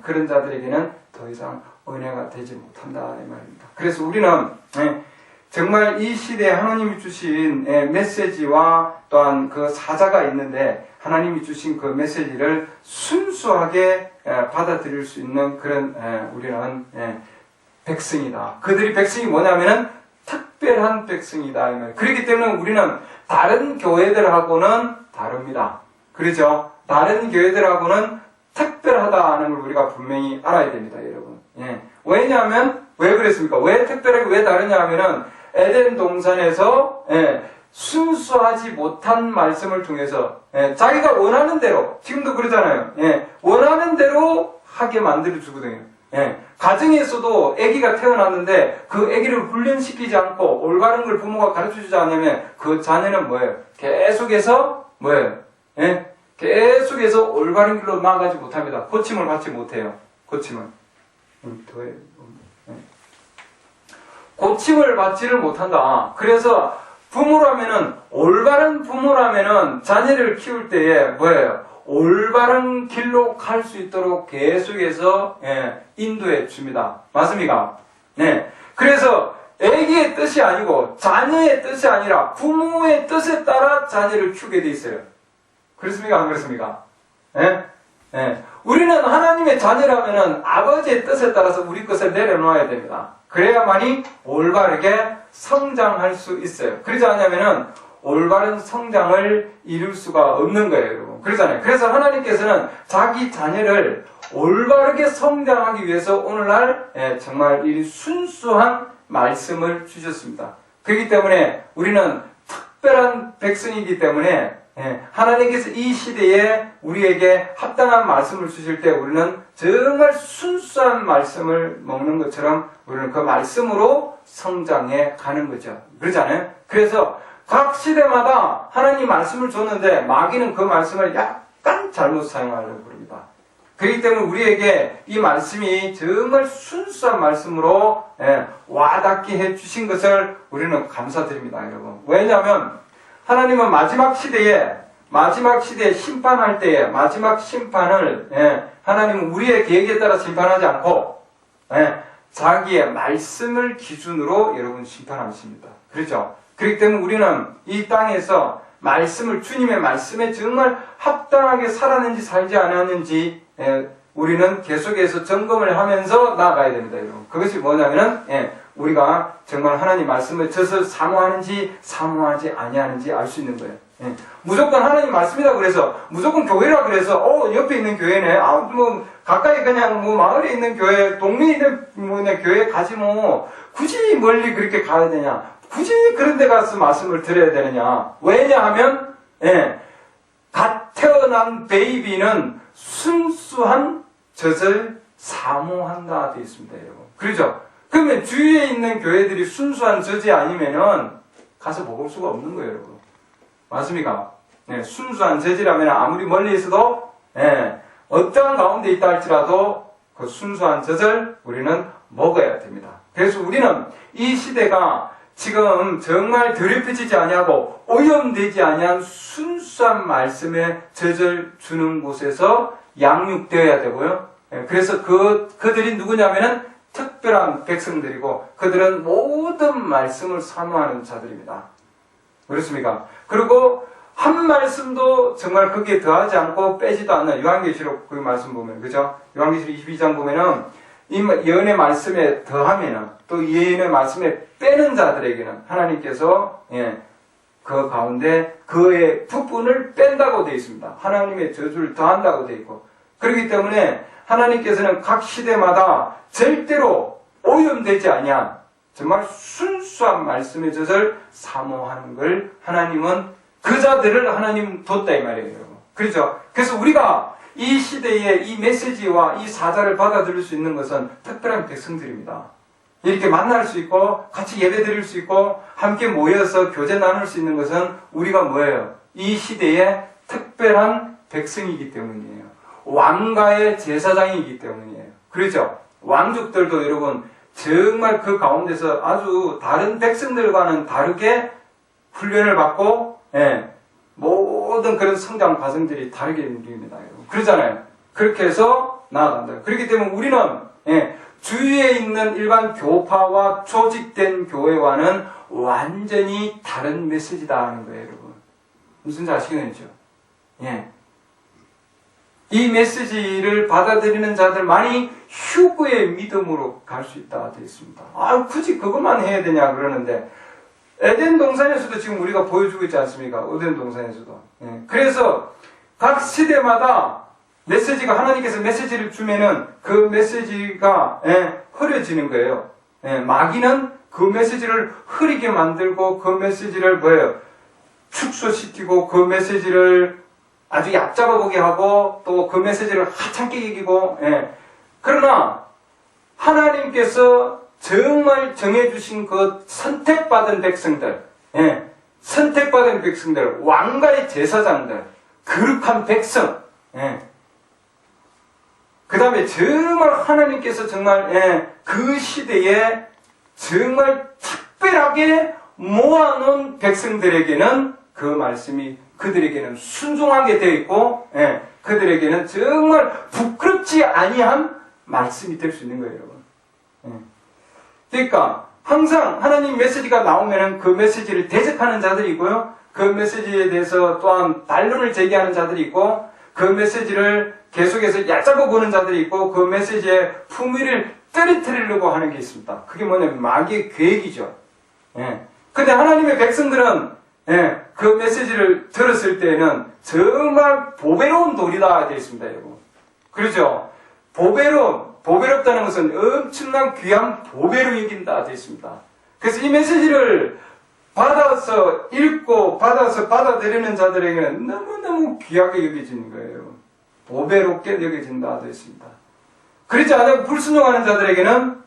S1: 그런 자들에게는 더 이상 은혜가 되지 못한다 이 말입니다. 그래서 우리는 정말 이 시대에 하나님이 주신 메시지와 또한 그 사자가 있는데 하나님이 주신 그 메시지를 순수하게 받아들일 수 있는 그런 우리는 백성이다. 그들이 백성이 뭐냐면은 특별한 백성이다. 그렇기 때문에 우리는 다른 교회들하고는 다릅니다. 그렇죠? 다른 교회들하고는 특별하다는 걸 우리가 분명히 알아야 됩니다, 여러분. 왜냐하면 왜 그랬습니까? 왜 특별하게 왜 다르냐 하면은 에덴 동산에서 순수하지 못한 말씀을 통해서 자기가 원하는 대로 지금도 그러잖아요. 원하는 대로 하게 만들어 주거든요. 가정에서도 아기가 태어났는데 그 아기를 훈련시키지 않고 올바른 걸 부모가 가르쳐주지 않으면 그 자녀는 뭐예요? 계속해서 뭐예요? 계속해서 올바른 길로 나아가지 못합니다. 고침을 받지 못해요. 고침을. 고침을 받지를 못한다. 그래서 부모라면은 올바른 부모라면은 자녀를 키울 때에 뭐예요? 올바른 길로 갈 수 있도록 계속해서 인도해 줍니다. 맞습니까? 네. 그래서 아기의 뜻이 아니고 자녀의 뜻이 아니라 부모의 뜻에 따라 자녀를 키우게 돼 있어요. 그렇습니까? 안 그렇습니까? 우리는 하나님의 자녀라면은 아버지의 뜻에 따라서 우리 것을 내려놓아야 됩니다. 그래야만이 올바르게 성장할 수 있어요. 그러지 않으면은 올바른 성장을 이룰 수가 없는 거예요, 여러분. 그러잖아요. 그래서 하나님께서는 자기 자녀를 올바르게 성장하기 위해서 오늘날 정말 이 순수한 말씀을 주셨습니다. 그렇기 때문에 우리는 특별한 백성이기 때문에 하나님께서 이 시대에 우리에게 합당한 말씀을 주실 때 우리는 정말 순수한 말씀을 먹는 것처럼 우리는 그 말씀으로 성장해 가는 거죠. 그렇잖아요. 그래서 각 시대마다 하나님 말씀을 줬는데 마귀는 그 말씀을 약간 잘못 사용하려고 그럽니다. 그렇기 때문에 우리에게 이 말씀이 정말 순수한 말씀으로 와닿게 해주신 것을 우리는 감사드립니다, 여러분. 왜냐하면 하나님은 마지막 시대에 심판할 때에 마지막 심판을 하나님은 우리의 계획에 따라 심판하지 않고 자기의 말씀을 기준으로 여러분 심판하십니다. 그렇죠? 그렇기 때문에 우리는 이 땅에서 주님의 말씀에 정말 합당하게 살았는지 살지 않았는지 우리는 계속해서 점검을 하면서 나아가야 됩니다, 여러분. 그것이 뭐냐면은 우리가 정말 하나님 말씀을 젖을 사모하는지 사모하지 아니하는지 알 수 있는 거예요. 무조건 하나님 말씀이다 그래서 무조건 교회라 그래서 옆에 있는 교회네 가까이 그냥 마을에 있는 교회 동네에 있는 교회 가지 굳이 멀리 그렇게 가야 되냐, 굳이 그런 데 가서 말씀을 들어야 되느냐. 왜냐하면 갓 태어난 베이비는 순수한 젖을 사모한다 되어 있습니다, 여러분. 그렇죠? 그러면 주위에 있는 교회들이 순수한 젖이 아니면은 가서 먹을 수가 없는 거예요, 여러분. 맞습니까? 순수한 젖이라면 아무리 멀리 있어도 어떠한 가운데 있다 할지라도 그 순수한 젖을 우리는 먹어야 됩니다. 그래서 우리는 이 시대가 지금 정말 더럽혀지지 아니하고 오염되지 아니한 순수한 말씀의 젖을 주는 곳에서 양육되어야 되고요. 그래서 그들이 누구냐면은 특별한 백성들이고 그들은 모든 말씀을 사모하는 자들입니다. 그렇습니까? 그리고 한 말씀도 정말 거기에 더하지 않고 빼지도 않는 요한계시록 그 말씀 보면, 그죠? 요한계시록 22장 보면은 이 예언의 말씀에 더하면은 또 예언의 말씀에 빼는 자들에게는 하나님께서 그 가운데 그의 부분을 뺀다고 되어 있습니다. 하나님의 저주를 더한다고 되어 있고, 그렇기 때문에 하나님께서는 각 시대마다 절대로 오염되지 아니한 정말 순수한 말씀의 젖을 사모하는 걸 하나님은 그 자들을 하나님 뒀다 이 말이에요. 그렇죠? 그래서 우리가 이 시대에 이 메시지와 이 사자를 받아들일 수 있는 것은 특별한 백성들입니다. 이렇게 만날 수 있고 같이 예배 드릴 수 있고 함께 모여서 교제 나눌 수 있는 것은 우리가 뭐예요? 이 시대의 특별한 백성이기 때문이에요. 왕가의 제사장이기 때문이에요. 그렇죠? 왕족들도 여러분 정말 그 가운데서 아주 다른 백성들과는 다르게 훈련을 받고 모든 그런 성장 과정들이 다르게 누립니다. 그러잖아요. 그렇게 해서 나아간다. 그렇기 때문에 우리는 주위에 있는 일반 교파와 조직된 교회와는 완전히 다른 메시지다 하는 거예요, 여러분. 무슨지 아시겠죠? 이 메시지를 받아들이는 자들만이 휴거의 믿음으로 갈 수 있다 되어 있습니다. 굳이 그것만 해야 되냐 그러는데 에덴 동산에서도 지금 우리가 보여주고 있지 않습니까? 에덴 동산에서도. 그래서 각 시대마다 메시지가 하나님께서 메시지를 주면은 그 메시지가 흐려지는 거예요. 마귀는 그 메시지를 흐리게 만들고 그 메시지를 뭐예요? 축소시키고 그 메시지를 아주 얕잡아 보게 하고 또 그 메시지를 하찮게 여기고 그러나 하나님께서 정말 정해주신 그 선택받은 백성들 선택받은 백성들 왕가의 제사장들 거룩한 백성 그 다음에 정말 하나님께서 정말 그 시대에 정말 특별하게 모아놓은 백성들에게는 그 말씀이 그들에게는 순종하게 되어 있고 그들에게는 정말 부끄럽지 아니한 말씀이 될 수 있는 거예요, 여러분. 그러니까 항상 하나님 메시지가 나오면은 그 메시지를 대적하는 자들이 있고요. 그 메시지에 대해서 또한 반론을 제기하는 자들이 있고 그 메시지를 계속해서 얕잡아 보는 자들이 있고 그 메시지의 품위를 떨어뜨리려고 하는 게 있습니다. 그게 뭐냐면 마귀의 계획이죠. 근데 하나님의 백성들은 그 메시지를 들었을 때에는 정말 보배로운 돌이다 되어 있습니다, 여러분. 그렇죠? 보배롭다는 것은 엄청난 귀한 보배로 여긴다 되어 있습니다. 그래서 이 메시지를 받아서 읽고 받아서 받아들이는 자들에게는 너무너무 귀하게 여겨지는 거예요. 보배롭게 여겨진다 되어 있습니다. 그렇지 않아도 불순종하는 자들에게는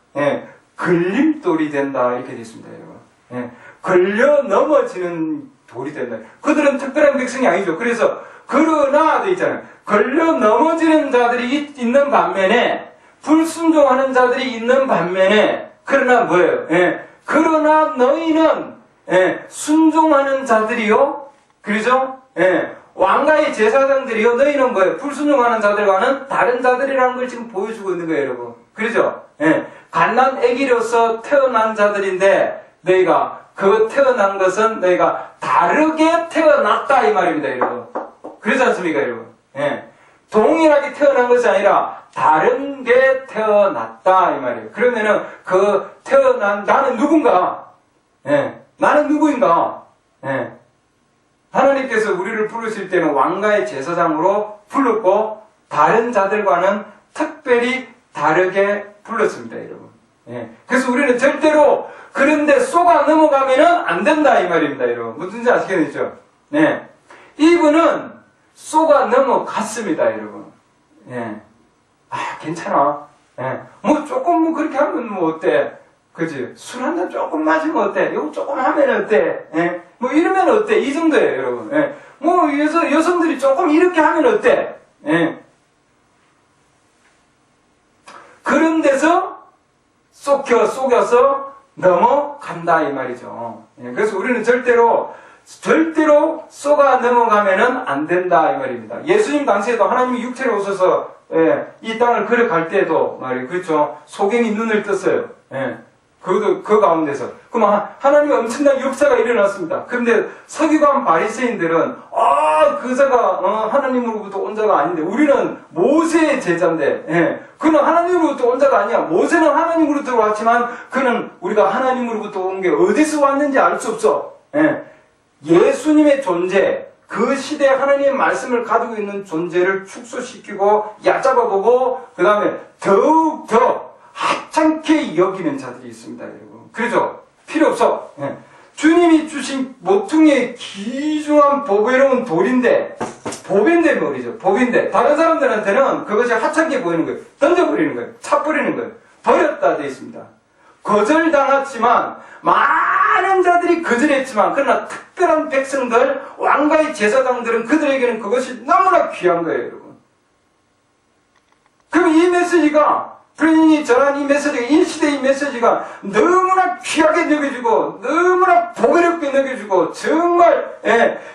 S1: 걸림돌이 된다 이렇게 되어 있습니다, 여러분. 걸려 넘어지는 돌이 된다. 그들은 특별한 백성이 아니죠. 그래서 그러나 돼 있잖아요. 걸려 넘어지는 자들이 있는 반면에 불순종하는 자들이 있는 반면에 그러나 뭐예요? 그러나 너희는 순종하는 자들이요. 그러죠? 왕가의 제사장들이요. 너희는 뭐예요? 불순종하는 자들과는 다른 자들이라는 걸 지금 보여주고 있는 거예요, 여러분. 그러죠? 갓난 아기로서 태어난 자들인데 너희가 그 태어난 것은 너희가 다르게 태어났다 이 말입니다, 여러분. 그렇지 않습니까, 여러분? 동일하게 태어난 것이 아니라 다른 게 태어났다 이 말이에요. 그러면은 그 태어난 나는 누군가? 나는 누구인가? 하나님께서 우리를 부르실 때는 왕가의 제사장으로 불렀고 다른 자들과는 특별히 다르게 불렀습니다, 여러분. 그래서 우리는 절대로 그런데 쏘가 넘어가면은 안 된다 이 말입니다, 여러분. 무슨지 아시겠죠? 이분은 쏘가 넘어갔습니다, 여러분. 괜찮아. 뭐 조금 뭐 그렇게 하면 뭐 어때? 그지? 술 한 잔 조금 마시면 어때? 이거 조금 하면 어때? 뭐 이러면 어때? 이 정도예요, 여러분. 뭐 여성들이 조금 이렇게 하면 어때? 그런 데서 속여서 넘어간다 이 말이죠. 그래서 우리는 절대로 쏘가 넘어가면은 안 된다 이 말입니다. 예수님 당시에도 하나님이 육체로 오셔서 이 땅을 걸어갈 때도 말이에요. 그렇죠. 소경이 눈을 떴어요. 그 가운데서. 그럼 하나님의 엄청난 역사가 일어났습니다. 그런데 서기관 바리새인들은 그자가 하나님으로부터 온 자가 아닌데 우리는 모세의 제자인데 그는 하나님으로부터 온 자가 아니야. 모세는 하나님으로부터 왔지만 그는 우리가 하나님으로부터 온 게 어디서 왔는지 알 수 없어. 예수님의 존재, 그 시대에 하나님의 말씀을 가지고 있는 존재를 축소시키고 얕잡아보고 그 다음에 더욱더 하찮게 여기는 자들이 있습니다, 여러분. 그렇죠? 필요 없어. 주님이 주신 모퉁이의 귀중한 보배로운 돌인데 보배인데 말이죠. 보배인데 다른 사람들한테는 그것이 하찮게 보이는 거예요. 던져버리는 거예요. 차버리는 거예요. 버렸다 되어 있습니다. 거절당했지만, 많은 자들이 거절했지만, 그러나 특별한 백성들, 왕가의 제사장들은 그들에게는 그것이 너무나 귀한 거예요, 여러분. 그럼 이 메시지가, 부인이 전한 이 메시지가, 이 시대의 메시지가 너무나 귀하게 느껴지고, 너무나 보배롭게 느껴지고, 정말,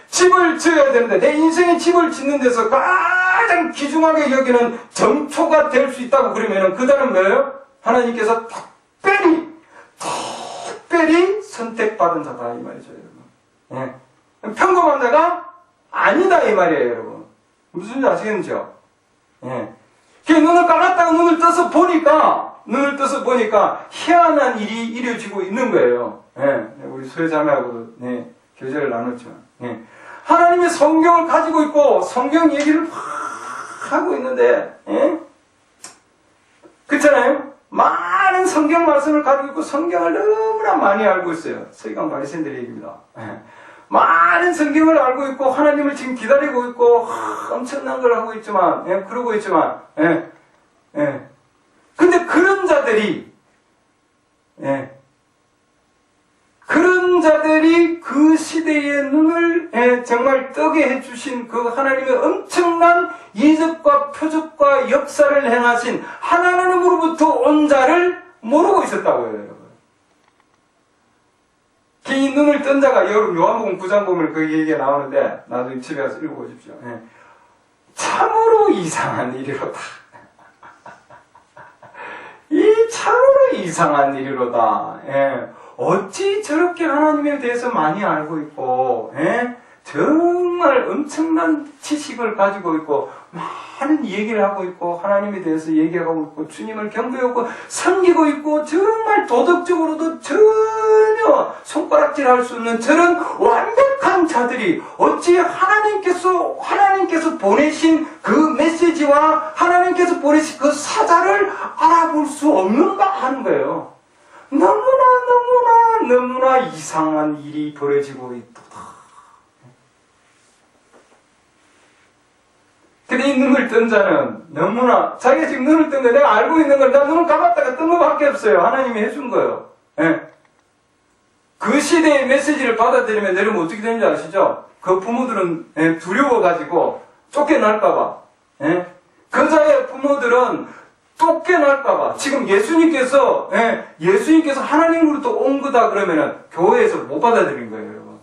S1: 집을 지어야 되는데, 내 인생의 집을 짓는 데서 가장 귀중하게 여기는 정초가 될 수 있다고 그러면은, 그 다음은 뭐예요? 하나님께서 특별히 선택받은 자다, 이 말이죠, 여러분. 평범한 자가 아니다, 이 말이에요, 여러분. 무슨 지 아시겠죠? 눈을 감았다가 눈을 떠서 보니까 희한한 일이 이루어지고 있는 거예요. 우리 수혜자매하고도 교제를 나눴지만. 하나님의 성경을 가지고 있고, 성경 얘기를 막 하고 있는데, 그렇잖아요? 많은 성경 말씀을 가지고 있고, 성경을 너무나 많이 알고 있어요. 서기관 바리새인들의 얘기입니다. 많은 성경을 알고 있고, 하나님을 지금 기다리고 있고, 엄청난 걸 하고 있지만, 그러고 있지만, 근데 그런 자들이 그 시대의 눈을 정말 뜨게 해주신 그 하나님의 엄청난 이적과 표적과 역사를 행하신 하나님으로부터 온 자를 모르고 있었다고요, 여러분. 이 눈을 뜬 자가 여러분 요한복음 9장 보면 그 얘기가 나오는데 나중에 집에 가서 읽어보십시오. 참으로 이상한 일이로다. 이 참으로 이상한 일이로다. 어찌 저렇게 하나님에 대해서 많이 알고 있고, 정말 엄청난 지식을 가지고 있고, 많은 얘기를 하고 있고, 하나님에 대해서 얘기하고 있고, 주님을 경배하고, 섬기고 있고, 정말 도덕적으로도 전혀 손가락질 할 수 없는 저런 완벽한 자들이 어찌 하나님께서 보내신 그 메시지와 하나님께서 보내신 그 사자를 알아볼 수 없는가 하는 거예요. 너무나 이상한 일이 벌어지고 있도다. 근데 이 눈을 뜬 자는 너무나 자기가 지금 눈을 뜬 거 내가 알고 있는 걸 나 눈을 감았다가 뜬 것밖에 없어요. 하나님이 해준 거예요. 그 시대의 메시지를 받아들이면 여러분 어떻게 되는지 아시죠? 그 부모들은 두려워가지고 쫓겨날까봐. 그자의 부모들은 쫓겨날까봐. 지금 예수님께서 하나님으로부터 온 거다 그러면은 교회에서 못 받아들인 거예요, 여러분.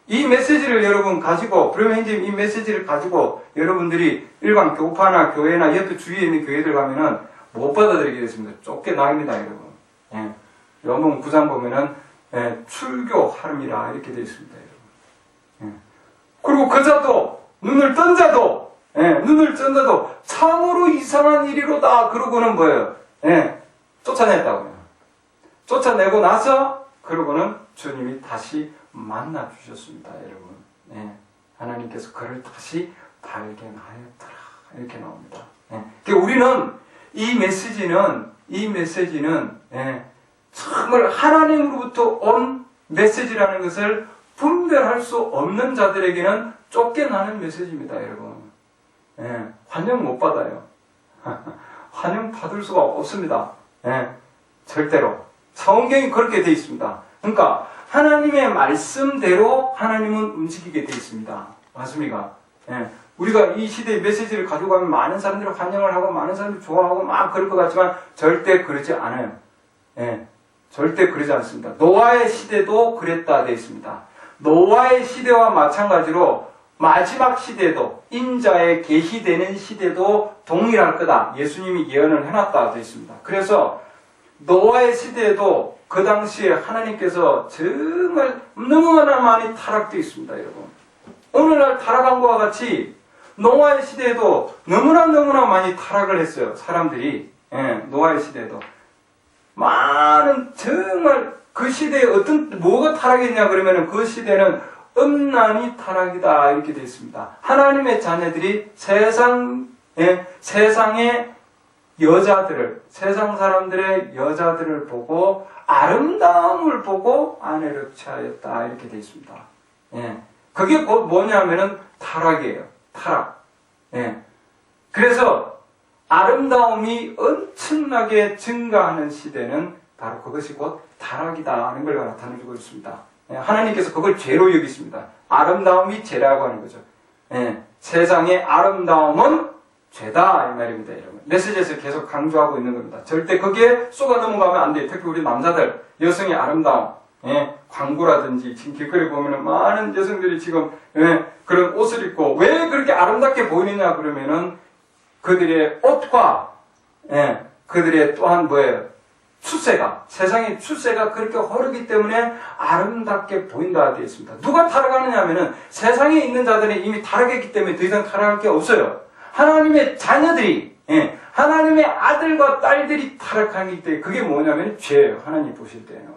S1: 이 메시지를 여러분 가지고, 브레멘님 이 메시지를 가지고 여러분들이 일반 교파나 교회나 옆에 주위에 있는 교회들 가면은 못 받아들이게 됐습니다. 쫓겨나깁니다, 여러분. 요한복음 9장 보면은 출교하름이라 이렇게 되어 있습니다, 여러분. 그리고 그 자도, 눈을 뜬 자도 참으로 이상한 일이로다. 그러고는 뭐예요? 쫓아냈다고요. 쫓아내고 나서 그러고는 주님이 다시 만나 주셨습니다, 여러분. 하나님께서 그를 다시 발견하였더라. 이렇게 나옵니다. 그러니까 우리는 이 메시지는 정말 하나님으로부터 온 메시지라는 것을 분별할 수 없는 자들에게는 쫓겨나는 메시지입니다, 여러분. 환영 못 받아요. 환영 받을 수가 없습니다. 절대로. 성경이 그렇게 되어 있습니다. 그러니까 하나님의 말씀대로 하나님은 움직이게 되어 있습니다. 맞습니까? 우리가 이 시대의 메시지를 가지고 가면 많은 사람들이 환영을 하고 많은 사람들이 좋아하고 막 그럴 것 같지만 절대 그러지 않아요. 절대 그러지 않습니다. 노아의 시대도 그랬다 되어 있습니다. 노아의 시대와 마찬가지로 마지막 시대도, 인자의 계시되는 시대도 동일할 거다. 예수님이 예언을 해놨다 되어 있습니다. 그래서 노아의 시대에도 그 당시에 하나님께서 정말 너무나 많이 타락되어 있습니다, 여러분. 오늘날 타락한 것과 같이 노아의 시대에도 너무나 많이 타락을 했어요, 사람들이. 노아의 시대에도. 많은, 정말 그 시대에 뭐가 타락했냐 그러면은 그 시대는 음란이 타락이다 이렇게 되어 있습니다. 하나님의 자녀들이 세상의 여자들을, 세상 사람들의 여자들을 보고 아름다움을 보고 아내를 취하였다 이렇게 되어 있습니다. 그게 곧 뭐냐면은 타락이에요. 타락. 그래서 아름다움이 엄청나게 증가하는 시대는 바로 그것이 곧 타락이다 하는 걸 나타내주고 있습니다. 하나님께서 그걸 죄로 여기십니다. 아름다움이 죄라고 하는 거죠. 세상의 아름다움은 죄다 이 말입니다. 여러분. 메시지에서 계속 강조하고 있는 겁니다. 절대 거기에 쏘가 넘어가면 안 돼요. 특히 우리 남자들 여성의 아름다움, 광고라든지 지금 길거리 보면은 많은 여성들이 지금 그런 옷을 입고 왜 그렇게 아름답게 보이느냐 그러면은 그들의 옷과 그들의 또한 뭐예요? 추세가, 세상의 추세가 그렇게 흐르기 때문에 아름답게 보인다 되어 있습니다. 누가 타락하느냐 하면은 세상에 있는 자들은 이미 타락했기 때문에 더 이상 타락할 게 없어요. 하나님의 자녀들이, 하나님의 아들과 딸들이 타락하기 때문에 그게 뭐냐면 죄예요. 하나님 보실 때는.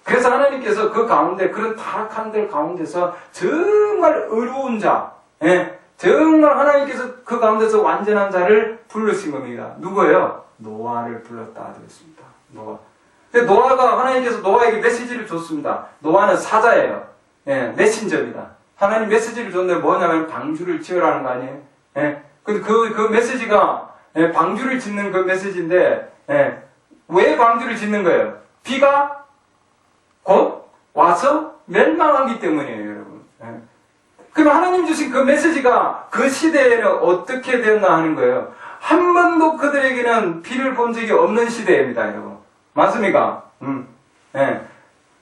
S1: 그래서 하나님께서 그 가운데, 그런 타락한들 가운데서 정말 의로운 자, 정말 하나님께서 그 가운데서 완전한 자를 부르신 겁니다. 누구예요? 노아를 불렀다 되었습니다. 노아. 근데 노아가 하나님께서 노아에게 메시지를 줬습니다. 노아는 사자예요. 메신저입니다. 하나님 메시지를 줬는데 뭐냐면 방주를 지으라는 거 아니에요? 근데 그 메시지가 방주를 짓는 그 메시지인데 왜 방주를 짓는 거예요? 비가 곧 와서 멸망하기 때문이에요, 여러분. 그럼 하나님 주신 그 메시지가 그 시대에는 어떻게 되었나 하는 거예요. 한 번도 그들에게는 비를 본 적이 없는 시대입니다, 여러분. 맞습니까?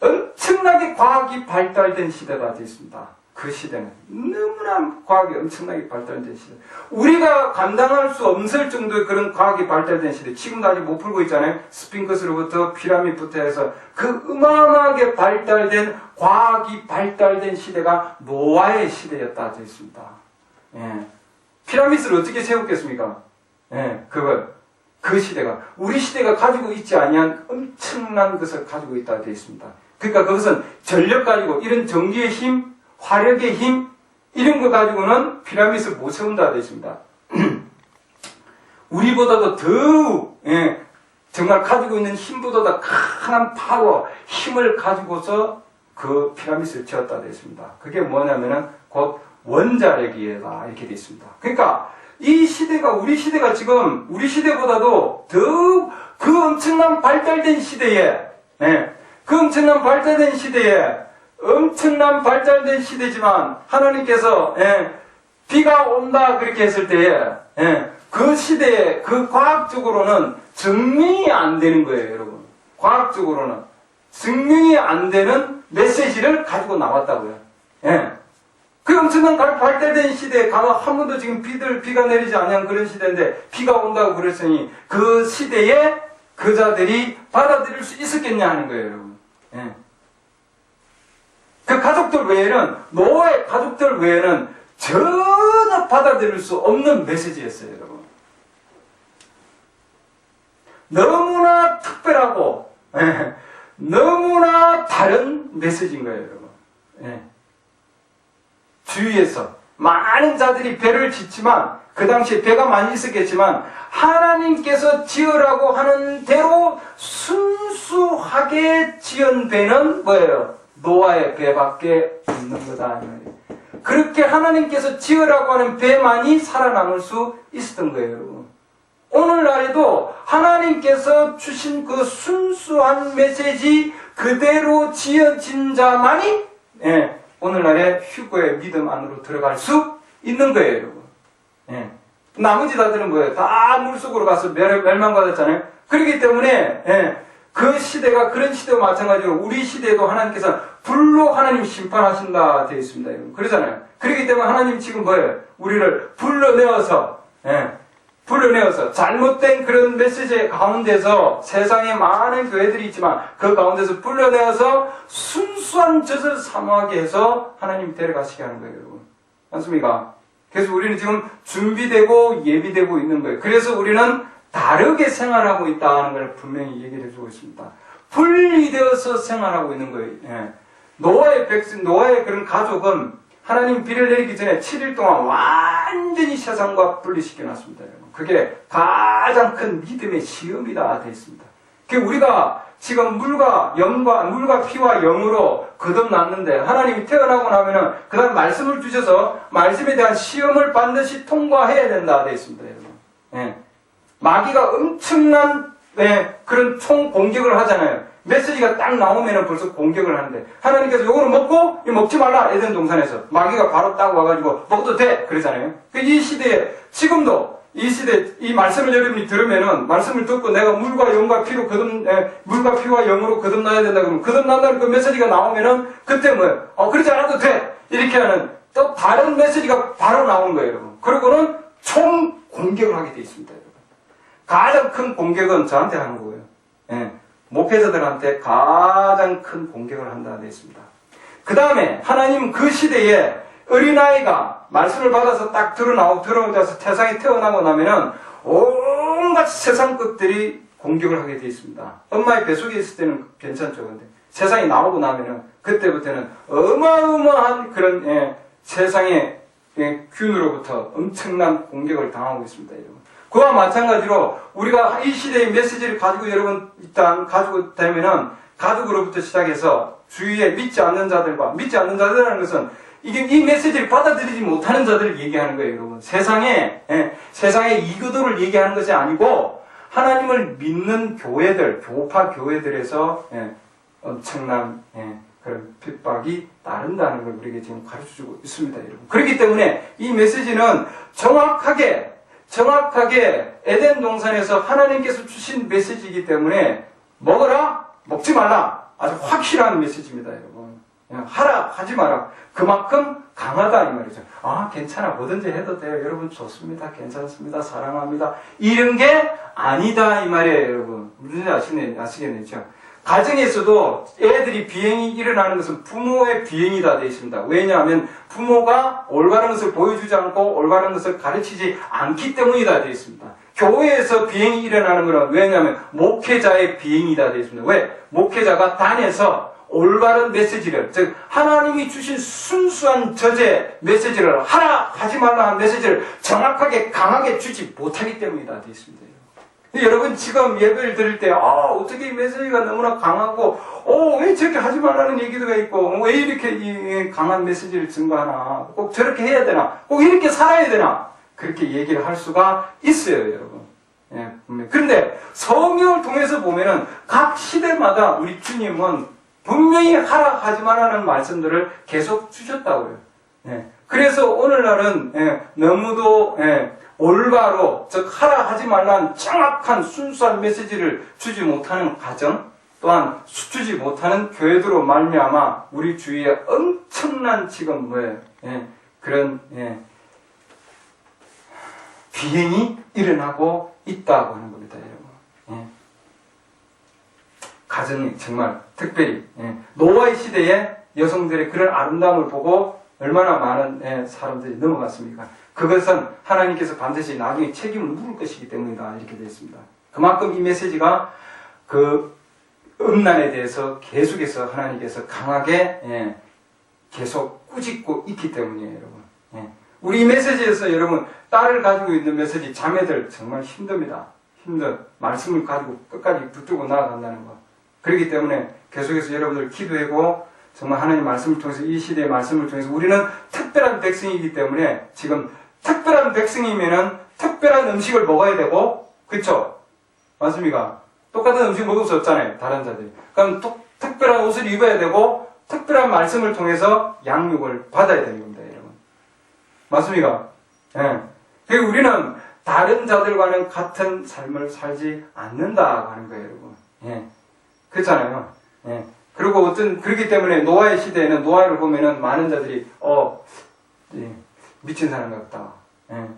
S1: 엄청나게 과학이 발달된 시대가 됐습니다. 그 시대는 너무나 과학이 엄청나게 발달된 시대. 우리가 감당할 수 없을 정도의 그런 과학이 발달된 시대. 지금도 아직 못 풀고 있잖아요. 스핑크스로부터 피라미드부터 해서 그 어마어마하게 발달된 과학이 발달된 시대가 노아의 시대였다 되어 있습니다. 피라미드를 어떻게 세웠겠습니까? 그 시대가 우리 시대가 가지고 있지 아니한 엄청난 것을 가지고 있다 되어 있습니다. 그러니까 그것은 전력 가지고 이런 전기의 힘, 화력의 힘 이런 거 가지고는 피라미드를 못 세운다 되어 있습니다. 우리보다도 더욱 정말 가지고 있는 힘보다 강한 파워, 힘을 가지고서 그 피라미드를 지었다 되어 있습니다. 그게 뭐냐면은 곧 원자력이다 이렇게 되어 있습니다. 그러니까 이 시대가 우리 시대가 지금 우리 시대보다도 더욱 그 엄청난 발달된 시대에 그 엄청난 발달된 시대지만 하나님께서 비가 온다 그렇게 했을 때에 그 시대에 그 과학적으로는 증명이 안 되는 거예요, 여러분. 과학적으로는 증명이 안 되는 메시지를 가지고 나왔다고요. 그 엄청난 발달된 시대에 한 번도 지금 비가 내리지 않는 그런 시대인데 비가 온다고 그랬으니 그 시대에 그 자들이 받아들일 수 있었겠냐 하는 거예요, 여러분. 그 가족들 외에는, 노아의 가족들 외에는 전혀 받아들일 수 없는 메시지였어요, 여러분. 너무나 특별하고, 너무나 다른 메시지인 거예요, 여러분. 주위에서 많은 자들이 배를 짓지만, 그 당시에 배가 많이 있었겠지만, 하나님께서 지으라고 하는 대로 순수하게 지은 배는 뭐예요? 노아의 배밖에 없는 거다. 그렇게 하나님께서 지으라고 하는 배만이 살아남을 수 있었던 거예요, 여러분. 오늘날에도 하나님께서 주신 그 순수한 메시지 그대로 지어진 자만이 오늘날의 휴거의 믿음 안으로 들어갈 수 있는 거예요, 여러분. 나머지 자들은 뭐예요? 다 물속으로 가서 멸망받았잖아요. 그렇기 때문에 그 시대가 그런 시대와 마찬가지로 우리 시대에도 하나님께서 불로 하나님 심판하신다 되어 있습니다, 여러분. 그러잖아요. 그렇기 때문에 하나님 지금 뭐예요? 우리를 불러내어서 잘못된 그런 메시지 가운데서 세상에 많은 교회들이 있지만 그 가운데서 불러내어서 순수한 젖을 사모하게 해서 하나님 데려가시게 하는 거예요, 여러분. 맞습니까? 그래서 우리는 지금 준비되고 예비되고 있는 거예요. 그래서 우리는 다르게 생활하고 있다는 걸 분명히 얘기를 해주고 있습니다. 분리되어서 생활하고 있는 거예요. 노아의 그런 가족은 하나님 비를 내리기 전에 7일 동안 완전히 세상과 분리시켜 놨습니다. 그게 가장 큰 믿음의 시험이다 되어 있습니다. 우리가 지금 물과 피와 영으로 거듭났는데 하나님이 태어나고 나면은 그 다음 말씀을 주셔서 말씀에 대한 시험을 반드시 통과해야 된다 되어 있습니다, 여러분. 마귀가 엄청난 그런 총 공격을 하잖아요. 메시지가 딱 나오면은 벌써 공격을 하는데, 하나님께서 요거는 먹고, 이거 먹지 말라. 에덴 동산에서. 마귀가 바로 딱 와가지고, 먹어도 돼. 그러잖아요. 이 시대에, 지금도, 이 시대, 이 말씀을 여러분이 들으면은, 말씀을 듣고 내가 물과 영과 피로 물과 피와 영으로 거듭나야 된다 그러면, 거듭난다는 그 메시지가 나오면은, 그때 뭐예요? 그러지 않아도 돼! 이렇게 하는, 또 다른 메시지가 바로 나오는 거예요, 여러분. 그리고는 총 공격을 하게 돼 있습니다, 여러분. 가장 큰 공격은 저한테 하는 거예요. 목회자들한테 가장 큰 공격을 한다고 되어 있습니다. 그 다음에 하나님 그 시대에 어린아이가 말씀을 받아서 딱 들어오셔서 세상에 태어나고 나면은 온갖 세상 것들이 공격을 하게 되어 있습니다. 엄마의 뱃속에 있을 때는 괜찮죠. 근데 세상에 나오고 나면은 그때부터는 어마어마한 그런 세상의 균으로부터 엄청난 공격을 당하고 있습니다, 여러분. 그와 마찬가지로 우리가 이 시대의 메시지를 가지고 여러분 일단 가지고 되면은 가족으로부터 시작해서 주위에 믿지 않는 자들이라는 것은 이 메시지를 받아들이지 못하는 자들을 얘기하는 거예요, 여러분. 세상의 이교도를 얘기하는 것이 아니고 하나님을 믿는 교회들, 교파 교회들에서 엄청난 그런 핍박이 따른다는 걸 우리에게 지금 가르쳐주고 있습니다, 여러분. 그렇기 때문에 이 메시지는 정확하게 에덴 동산에서 하나님께서 주신 메시지이기 때문에 먹어라, 먹지 말라. 아주 확실한 메시지입니다, 여러분. 그냥 하라, 하지 마라. 그만큼 강하다, 이 말이죠. 괜찮아. 뭐든지 해도 돼요. 여러분 좋습니다. 괜찮습니다. 사랑합니다. 이런 게 아니다, 이 말이에요, 여러분. 무슨 아시겠죠? 가정에서도 애들이 비행이 일어나는 것은 부모의 비행이다 되어 있습니다. 왜냐하면 부모가 올바른 것을 보여주지 않고 올바른 것을 가르치지 않기 때문이다 되어 있습니다. 교회에서 비행이 일어나는 것은 왜냐하면 목회자의 비행이다 되어 있습니다. 왜? 목회자가 단에서 올바른 메시지를, 즉 하나님이 주신 순수한 저제 메시지를 하라 하지 말라 한 메시지를 정확하게 강하게 주지 못하기 때문이다 되어 있습니다. 여러분 지금 예배를 드릴 때 어떻게 이 메시지가 너무나 강하고 왜 저렇게 하지 말라는 얘기가 있고 왜 이렇게 이 강한 메시지를 증거하나, 꼭 저렇게 해야 되나, 꼭 이렇게 살아야 되나, 그렇게 얘기를 할 수가 있어요, 여러분. 그런데 성경을 통해서 보면은 각 시대마다 우리 주님은 분명히 하라 하지 말라는 말씀들을 계속 주셨다고요. 그래서 오늘날은 너무도 올바로, 즉 하라 하지 말라는 정확한 순수한 메시지를 주지 못하는 가정, 또한 주지 못하는 교회들로 말미암아 우리 주위에 엄청난 지금 그런 비행이 일어나고 있다고 하는 겁니다, 여러분. 가정이 정말 특별히 노아의 시대에 여성들의 그런 아름다움을 보고 얼마나 많은 사람들이 넘어갔습니까? 그것은 하나님께서 반드시 나중에 책임을 물을 것이기 때문이다, 이렇게 되어 있습니다. 그만큼 이 메시지가 그 음란에 대해서 계속해서 하나님께서 강하게 계속 꾸짖고 있기 때문이에요, 여러분. 우리 이 메시지에서 여러분 딸을 가지고 있는 메시지, 자매들 정말 힘듭니다. 말씀을 가지고 끝까지 붙들고 나아간다는 것. 그렇기 때문에 계속해서 여러분들 기도하고 정말 하나님 말씀을 통해서, 이 시대의 말씀을 통해서 우리는 특별한 백성이기 때문에 지금 특별한 백성이면은 특별한 음식을 먹어야 되고, 그쵸? 맞습니까? 똑같은 음식 먹을 수 없잖아요, 다른 자들이. 그럼 특별한 옷을 입어야 되고, 특별한 말씀을 통해서 양육을 받아야 되는 겁니다, 여러분. 맞습니까? 그리고 우리는 다른 자들과는 같은 삶을 살지 않는다고 하는 거예요, 여러분. 그렇잖아요. 그리고 그렇기 때문에 노아의 시대에는, 노아를 보면은 많은 자들이, 미친 사람 같다.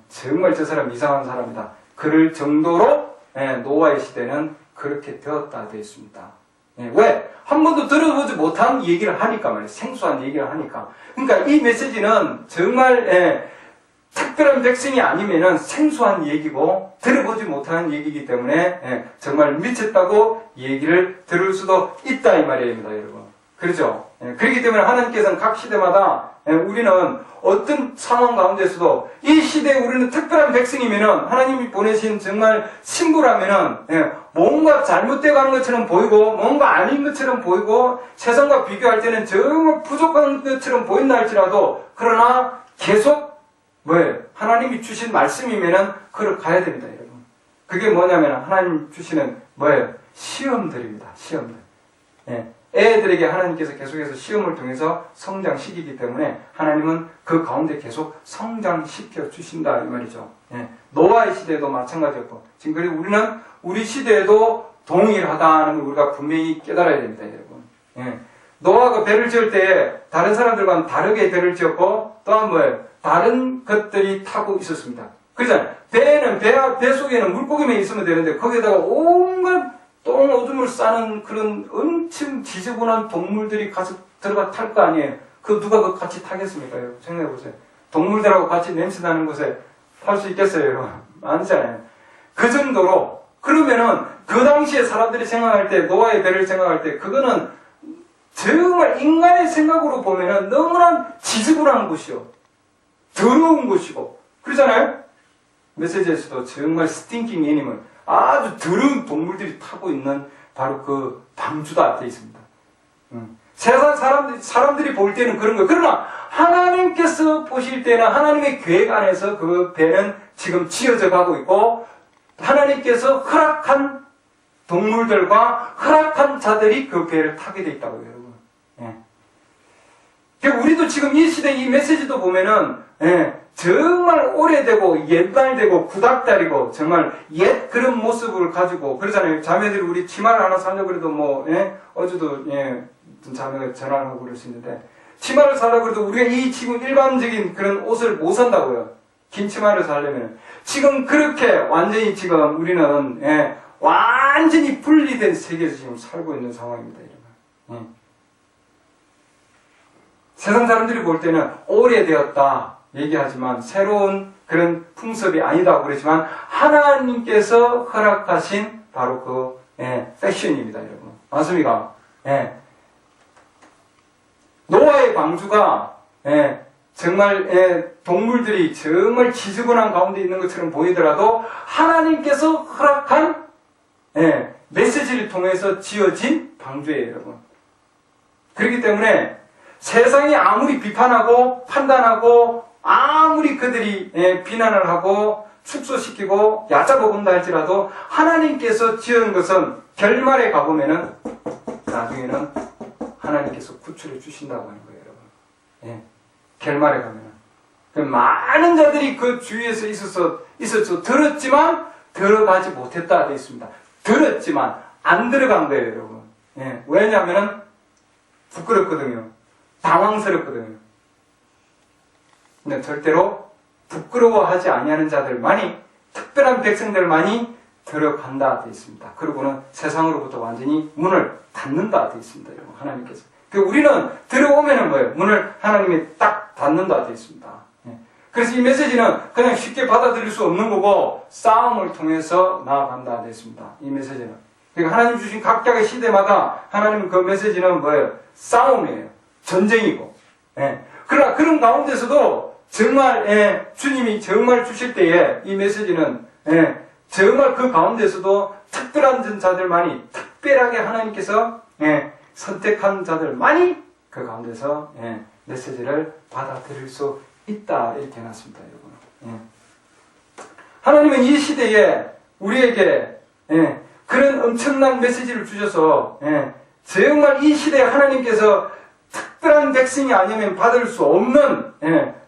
S1: 정말 저 사람 이상한 사람이다. 그럴 정도로, 노아의 시대는 그렇게 되었다 되어 있습니다. 왜? 한 번도 들어보지 못한 얘기를 하니까 말이에요. 생소한 얘기를 하니까. 그러니까 이 메시지는 정말, 특별한 백성이 아니면은 생소한 얘기고 들어보지 못하는 얘기이기 때문에 정말 미쳤다고 얘기를 들을 수도 있다, 이 말입니다, 여러분. 그렇죠? 그렇기 때문에 하나님께서는 각 시대마다 우리는 어떤 상황 가운데서도 이 시대에 우리는 특별한 백성이면은, 하나님이 보내신 정말 신부라면은 뭔가 잘못되어 가는 것처럼 보이고 뭔가 아닌 것처럼 보이고 세상과 비교할 때는 정말 부족한 것처럼 보인다 할지라도, 그러나 계속 하나님이 주신 말씀이면은 그걸 가야 됩니다, 여러분. 그게 뭐냐면 하나님 주시는 뭐예요? 시험들입니다. 시험들. 예. 애들에게 하나님께서 계속해서 시험을 통해서 성장시키기 때문에 하나님은 그 가운데 계속 성장시켜 주신다 이 말이죠. 예. 노아의 시대에도 마찬가지였고 지금 그리고 우리는 우리 시대에도 동일하다는 걸 우리가 분명히 깨달아야 됩니다, 여러분. 예. 노아가 배를 지을 때 다른 사람들과는 다르게 배를 지었고 또한 뭐예요? 다른 것들이 타고 있었습니다. 그렇잖아요. 배는 배 속에는 물고기만 있으면 되는데 거기에다가 온갖 똥 오줌을 싸는 그런 엄청 지저분한 동물들이 가서 들어가 탈 거 아니에요. 그 누가 그 같이 타겠습니까? 여러분 생각해 보세요. 동물들하고 같이 냄새 나는 곳에 탈 수 있겠어요, 여러분? 아니잖아요. 그 정도로 그러면은 그 당시에 사람들이 생각할 때 노아의 배를 생각할 때 그거는 정말 인간의 생각으로 보면은 너무나 지저분한 곳이요. 더러운 곳이고 그러잖아요. 메시지에서도 정말 스팅킹 애니멀 아주 더러운 동물들이 타고 있는 바로 그 방주다 되어 있습니다. 세상 사람들이 볼 때는 그런 거예요. 그러나 하나님께서 보실 때는 하나님의 계획 안에서 그 배는 지금 지어져 가고 있고 하나님께서 허락한 동물들과 허락한 자들이 그 배를 타게 돼 있다고요, 여러분. 예. 우리도 지금 이 시대 이 메시지도 보면은 정말 오래되고 옛날되고 구닥다리고 정말 옛 그런 모습을 가지고 그러잖아요. 자매들이 우리 치마를 하나 사려고 그래도 어제도 자매가 전화를 하고 그러시는데 치마를 사려고 해도 우리가 이 지금 일반적인 그런 옷을 못 산다고요. 긴 치마를 사려면 지금 그렇게 완전히 지금 우리는 완전히 분리된 세계에서 지금 살고 있는 상황입니다. 이러면. 세상 사람들이 볼 때는 오래되었다 얘기하지만 새로운 그런 풍습이 아니다고 그러지만 하나님께서 허락하신 바로 그 패션입니다, 여러분. 맞습니까? 노아의 방주가 정말 동물들이 정말 지저분한 가운데 있는 것처럼 보이더라도 하나님께서 허락한 메시지를 통해서 지어진 방주예요, 여러분. 그렇기 때문에 세상이 아무리 비판하고 판단하고 아무리 그들이 비난을 하고 축소시키고 얕잡아 본다 할지라도 하나님께서 지은 것은 결말에 가보면은 나중에는 하나님께서 구출해 주신다고 하는 거예요, 여러분. 결말에 가면은. 많은 자들이 그 주위에서 있었죠. 들었지만 들어가지 못했다 되어 있습니다. 들었지만 안 들어간 거예요, 여러분. 왜냐하면은 부끄럽거든요. 당황스럽거든요. 근데 절대로 부끄러워하지 아니하는 자들만이 특별한 백성들만이 들어간다 되어 있습니다. 그리고는 세상으로부터 완전히 문을 닫는다 되어 있습니다. 여러분. 하나님께서. 우리는 들어오면은 뭐예요? 문을 하나님이 딱 닫는다 되어 있습니다. 그래서 이 메시지는 그냥 쉽게 받아들일 수 없는 거고 싸움을 통해서 나아간다 되어 있습니다. 이 메시지는. 그러니까 하나님 주신 각각의 시대마다 하나님 그 메시지는 뭐예요? 싸움이에요. 전쟁이고. 그러나 그런 가운데서도 정말 주님이 정말 주실 때에 이 메시지는 정말 그 가운데서도 특별한 자들만이 특별하게 하나님께서 선택한 자들만이 그 가운데서 메시지를 받아들일 수 있다 이렇게 해놨습니다, 여러분. 하나님은 이 시대에 우리에게 그런 엄청난 메시지를 주셔서 정말 이 시대에 하나님께서 특별한 백성이 아니면 받을 수 없는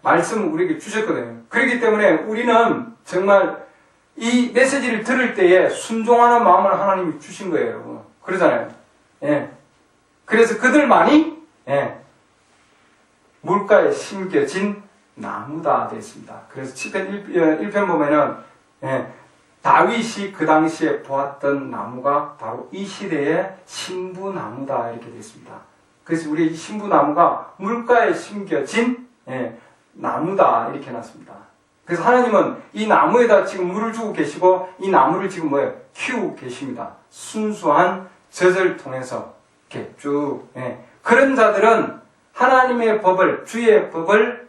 S1: 말씀을 우리에게 주셨거든요. 그렇기 때문에 우리는 정말 이 메시지를 들을 때에 순종하는 마음을 하나님이 주신 거예요, 여러분. 그러잖아요. 그래서 그들만이 물가에 심겨진 나무다 됐습니다. 그래서 시편 1편 보면은 다윗이 그 당시에 보았던 나무가 바로 이 시대의 신부나무다 이렇게 되어 있습니다. 그래서 우리 이 신부나무가 물가에 심겨진 나무다 이렇게 해놨습니다. 그래서 하나님은 이 나무에다 지금 물을 주고 계시고 이 나무를 지금 키우고 계십니다. 순수한 젖을 통해서 이렇게 쭉 그런 자들은 하나님의 법을 주의 법을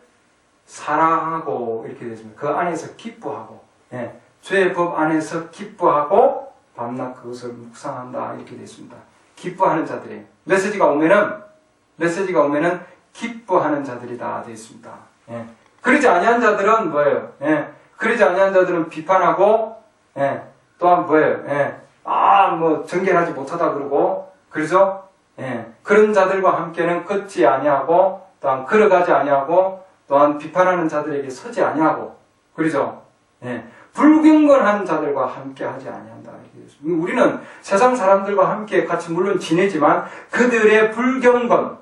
S1: 사랑하고 이렇게 되어 있습니다. 그 안에서 기뻐하고 주의 법 안에서 기뻐하고 밤낮 그것을 묵상한다 이렇게 되어 있습니다. 기뻐하는 자들이 메시지가 오면은 기뻐하는 자들이다 되어 있습니다. 그러지 아니한 자들은 뭐예요? 그러지 아니한 자들은 비판하고 또한 뭐예요? 뭐 정결하지 못하다 그러고, 그러죠? 그런 자들과 함께는 걷지 아니하고, 또한 걸어가지 아니하고, 또한 비판하는 자들에게 서지 아니하고, 그러죠? 불경건한 자들과 함께 하지 아니한다. 우리는 세상 사람들과 함께 같이 물론 지내지만 그들의 불경건,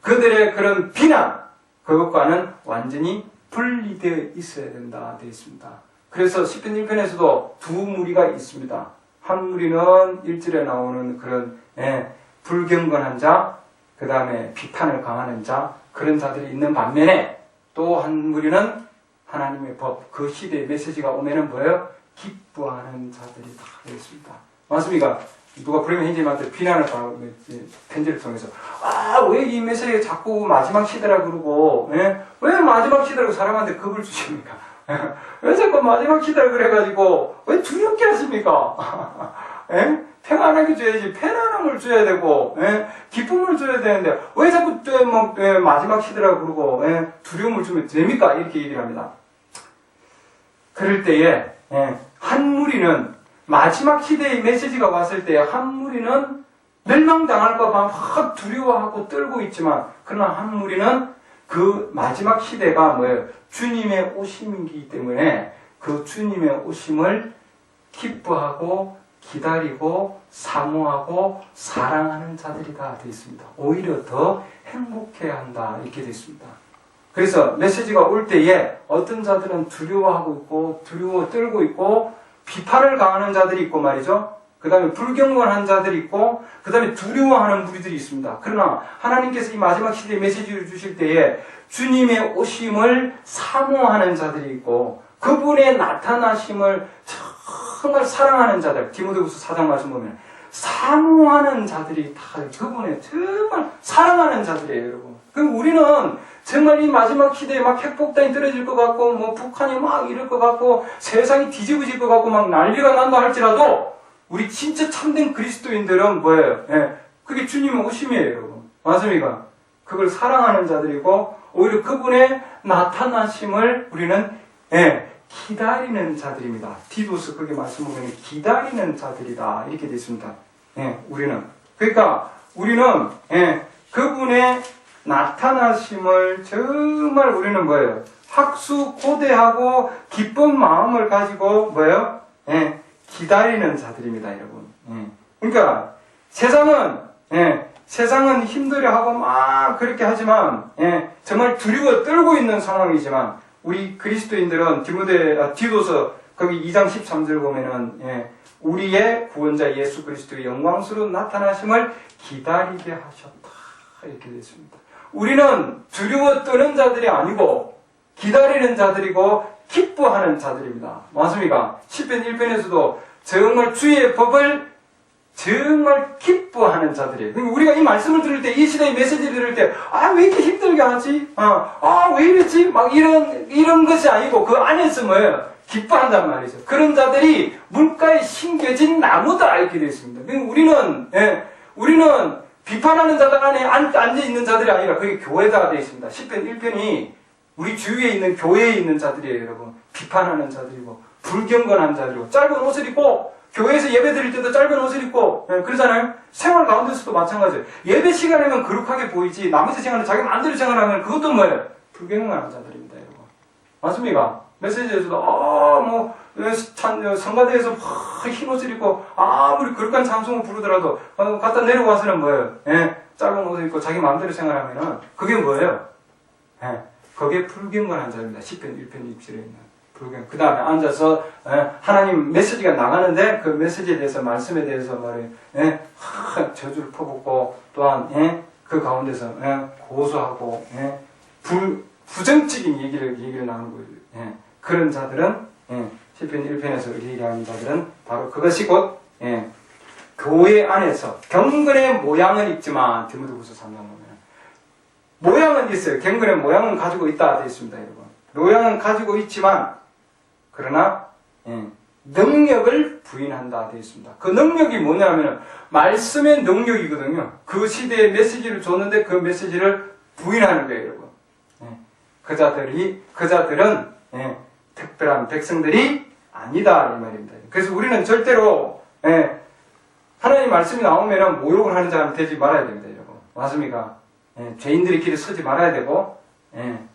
S1: 그들의 그런 비난, 그것과는 완전히 분리되어 있어야 된다 되어 있습니다. 그래서 시편 1편에서도 두 무리가 있습니다. 한 무리는 1절에 나오는 그런 불경건한 자, 그 다음에 비판을 강하는 자, 그런 자들이 있는 반면에 또 한 무리는 하나님의 법, 그 시대의 메시지가 오면은 뭐예요? 기뻐하는 자들이 다 되어 있습니다. 맞습니까? 누가 브레멘 형제님한테 비난을 받고 편지를 통해서 왜 이 메시지가 자꾸 마지막 시대라 그러고 왜 마지막 시대라고 사람한테 겁을 주십니까? 왜 자꾸 마지막 시대라 그래가지고 왜 두렵게 하십니까? 평안하게 줘야지, 편안함을 줘야 되고 기쁨을 줘야 되는데 왜 자꾸 마지막 시대라 그러고 두려움을 주면 됩니까? 이렇게 얘기를 합니다. 그럴 때에 한 무리는 마지막 시대의 메시지가 왔을 때 한 무리는 멸망당할까봐 막 두려워하고 떨고 있지만, 그러나 한 무리는 그 마지막 시대가 뭐예요? 주님의 오심이기 때문에 그 주님의 오심을 기뻐하고 기다리고 사모하고 사랑하는 자들이다 되어 있습니다. 오히려 더 행복해야 한다 이렇게 되어 있습니다. 그래서 메시지가 올 때에 어떤 자들은 두려워하고 있고 떨고 있고 비판을 가하는 자들이 있고 말이죠. 그 다음에 불경건한 자들이 있고 그 다음에 두려워하는 무리들이 있습니다. 그러나 하나님께서 이 마지막 시대에 메시지를 주실 때에 주님의 오심을 사모하는 자들이 있고 그분의 나타나심을 정말 사랑하는 자들, 디모데후서 4장 말씀 보면 사모하는 자들이 다 그분의 정말 사랑하는 자들이에요, 여러분. 그럼 우리는 정말 이 마지막 시대에 막 핵폭탄이 떨어질 것 같고, 북한이 막 이럴 것 같고, 세상이 뒤집어질 것 같고, 막 난리가 난다 할지라도, 우리 진짜 참된 그리스도인들은 뭐예요? 그게 주님의 오심이에요, 여러분. 맞습니까? 그걸 사랑하는 자들이고, 오히려 그분의 나타나심을 우리는, 기다리는 자들입니다. 디도스 그게 말씀 보면 기다리는 자들이다. 이렇게 되어 있습니다. 우리는. 그러니까, 우리는, 그분의 나타나심을 정말 우리는 뭐예요? 학수고대하고 기쁜 마음을 가지고 뭐예요? 기다리는 자들입니다, 여러분. 그러니까 세상은 힘들어하고 막 그렇게 하지만 정말 두려워 떨고 있는 상황이지만 우리 그리스도인들은 디도서 거기 2장 13절 보면은 우리의 구원자 예수 그리스도의 영광스러운 나타나심을 기다리게 하셨다 이렇게 되어 있습니다. 우리는 두려워 떠는 자들이 아니고 기다리는 자들이고 기뻐하는 자들입니다. 맞습니까? 시편 1편에서도 정말 주의 법을 정말 기뻐하는 자들이에요. 우리가 이 말씀을 들을 때, 이 시대의 메시지를 들을 때, 왜 이렇게 힘들게 하지? 왜 이랬지? 막 이런 것이 아니고 그 안에서 뭐예요? 기뻐한단 말이죠. 그런 자들이 물가에 심겨진 나무다 이렇게 되어 있습니다. 우리는 비판하는 자들 안에 앉아있는 자들이 아니라 그게 교회가 되어 있습니다. 시편 1편이 우리 주위에 있는 교회에 있는 자들이에요, 여러분. 비판하는 자들이고, 불경건한 자들이고, 짧은 옷을 입고, 교회에서 예배 드릴 때도 짧은 옷을 입고, 그러잖아요? 생활 가운데서도 마찬가지예요. 예배 시간에는 거룩하게 보이지, 나머지 시간에 자기 마음대로 생활하면 그것도 뭐예요? 불경건한 자들입니다, 여러분. 맞습니까? 메시지에서도, 성가대에서 흰 옷을 입고, 아무리 거룩한 찬송을 부르더라도, 갖다 내려와서는 뭐예요? 짧은 옷을 입고 자기 마음대로 생활하면은, 그게 뭐예요? 그게 불경건한 자입니다. 시편 1편 6절에 있는 불경. 그 다음에 앉아서 하나님 메시지가 나가는데 그 메시지에 대해서 말씀에 대해서 말해 저주를 퍼붓고 또한 그 가운데서 고소하고 부정적인 얘기를 나누고 그런 자들은 시편 1편에서 얘기하는 자들은 바로 그것이 곧 교회 안에서 경건의 모양은 있지만 디모데후서 3장 보면 모양은 있어요. 경건의 모양은 가지고 있다 되어 있습니다, 여러분. 모양은 가지고 있지만 그러나 능력을 부인한다 되어 있습니다. 그 능력이 뭐냐면 말씀의 능력이거든요. 그 시대의 메시지를 줬는데 그 메시지를 부인하는 거예요, 여러분. 그 자들은 특별한 백성들이 아니다 이 말입니다. 그래서 우리는 절대로 하나님 말씀이 나오면은 모욕을 하는 자는 되지 말아야 됩니다, 여러분. 맞습니까? 죄인들끼리 서지 말아야 되고,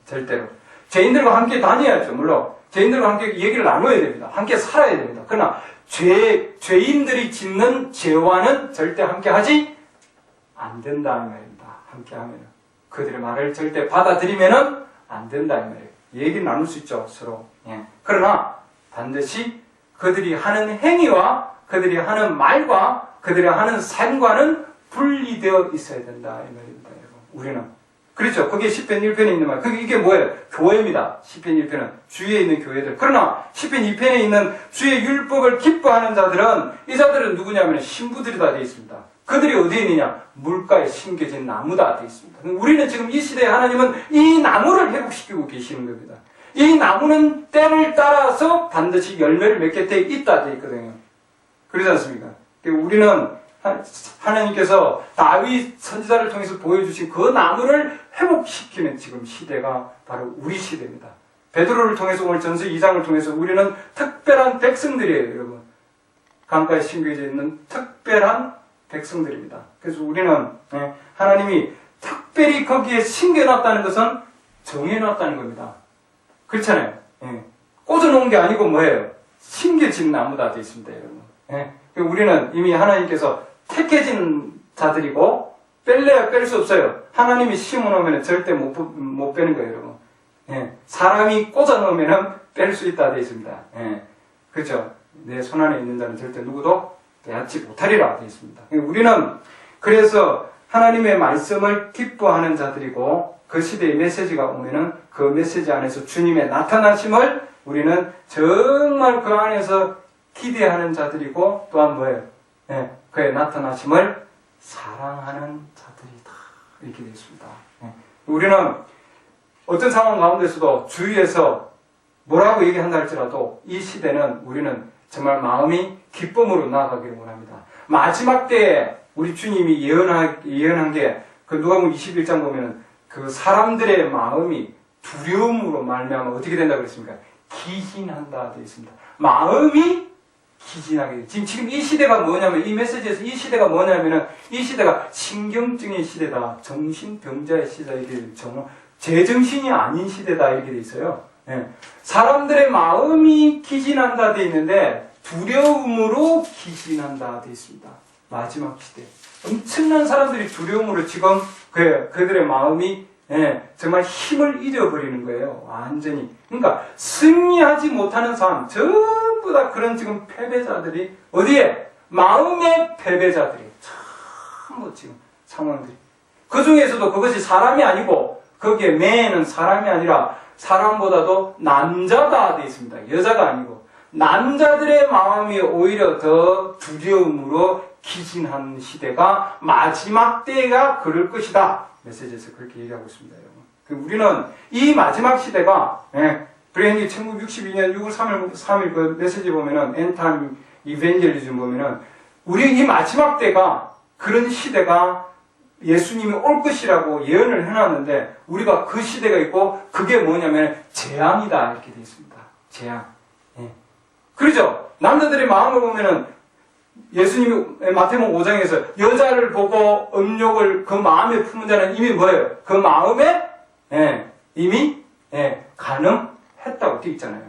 S1: 절대로. 죄인들과 함께 다녀야죠, 물론. 죄인들과 함께 얘기를 나눠야 됩니다. 함께 살아야 됩니다. 그러나, 죄인들이 짓는 죄와는 절대 함께 하지 안 된다, 이 말입니다. 함께 하면은. 그들의 말을 절대 받아들이면은 안 된다, 이 말이에요. 얘기를 나눌 수 있죠, 서로. 그러나, 반드시 그들이 하는 행위와 그들이 하는 말과 그들이 하는 삶과는 분리되어 있어야 된다, 이 말입니다, 여러분. 우리는. 그렇죠. 그게 시편 1편에 있는 말. 이게 뭐예요? 교회입니다. 시편 1편은. 주위에 있는 교회들. 그러나, 시편 2편에 있는 주의 율법을 기뻐하는 자들은, 이 자들은 누구냐면 신부들이 다 되어 있습니다. 그들이 어디에 있느냐? 물가에 심겨진 나무다 되어 있습니다. 우리는 지금 이 시대에 하나님은 이 나무를 회복시키고 계시는 겁니다. 이 나무는 때를 따라서 반드시 열매를 맺게 돼 있다 되어 있거든요. 그러지 않습니까? 우리는 하나님께서 다윗 선지자를 통해서 보여주신 그 나무를 회복시키는 지금 시대가 바로 우리 시대입니다. 베드로를 통해서 오늘 전서 2장을 통해서 우리는 특별한 백성들이에요, 여러분. 강가에 심겨져 있는 특별한 백성들입니다. 그래서 우리는 하나님이 특별히 거기에 심겨놨다는 것은 정해놨다는 겁니다. 그렇잖아요. 꽂아놓은 게 아니고 뭐예요? 심겨진 나무다 되어 있습니다, 여러분. 우리는 이미 하나님께서 택해진 자들이고 뺄래야 뺄 수 없어요. 하나님이 심어놓으면 절대 못 빼는 거예요, 여러분. 사람이 꽂아놓으면 뺄 수 있다 되어 있습니다. 그렇죠? 내 손 안에 있는 자는 절대 누구도 빼앗지 못하리라 되어 있습니다. 우리는 그래서 하나님의 말씀을 기뻐하는 자들이고 그 시대의 메시지가 오면은 그 메시지 안에서 주님의 나타나심을 우리는 정말 그 안에서 기대하는 자들이고 또한 뭐예요? 그의 나타나심을 사랑하는 자들이다. 이렇게 되어 있습니다. 우리는 어떤 상황 가운데서도 주위에서 뭐라고 얘기한다 할지라도 이 시대는 우리는 정말 마음이 기쁨으로 나아가기를 원합니다. 마지막 때에 우리 주님이 예언한 게 그 누가복음 21장 보면은 그 사람들의 마음이 두려움으로 말미암아 어떻게 된다 그랬습니까? 기진한다 되어 있습니다. 마음이 기진하게 돼요. 지금 이 시대가 뭐냐면 이 메시지에서 이 시대가 뭐냐면은 이 시대가 신경증의 시대다. 정신병자의 시대다. 이게 제정신이 아닌 시대다. 이렇게 돼 있어요. 사람들의 마음이 기진한다 되어 있는데 두려움으로 기진한다 되어 있습니다. 마지막 시대. 엄청난 사람들이 두려움으로 지금 그들의 마음이 정말 힘을 잃어버리는 거예요. 완전히. 그러니까 승리하지 못하는 삶, 전부 다 그런 지금 패배자들이 어디에? 마음의 패배자들이 전부 지금 상황들이. 그 중에서도 그것이 사람이 아니고 거기에 매는 사람이 아니라 사람보다도 남자다 되어 있습니다. 여자가 아니고 남자들의 마음이 오히려 더 두려움으로 기진한 시대가 마지막 때가 그럴 것이다. 메시지에서 그렇게 얘기하고 있습니다, 여러분. 우리는 이 마지막 시대가, 브레인이 1962년 6월 3일 그 메시지 보면은, 엔타임 이벤젤리즘 보면은, 우리 이 마지막 때가, 그런 시대가 예수님이 올 것이라고 예언을 해놨는데, 우리가 그 시대가 있고, 그게 뭐냐면, 재앙이다. 이렇게 되어 있습니다. 재앙. 그러죠? 남자들의 마음을 보면은, 예수님이 마태복음 5장에서 여자를 보고 음욕을 그 마음에 품은 자는 이미 뭐예요? 그 마음에 이미 가늠했다고 되어 있잖아요.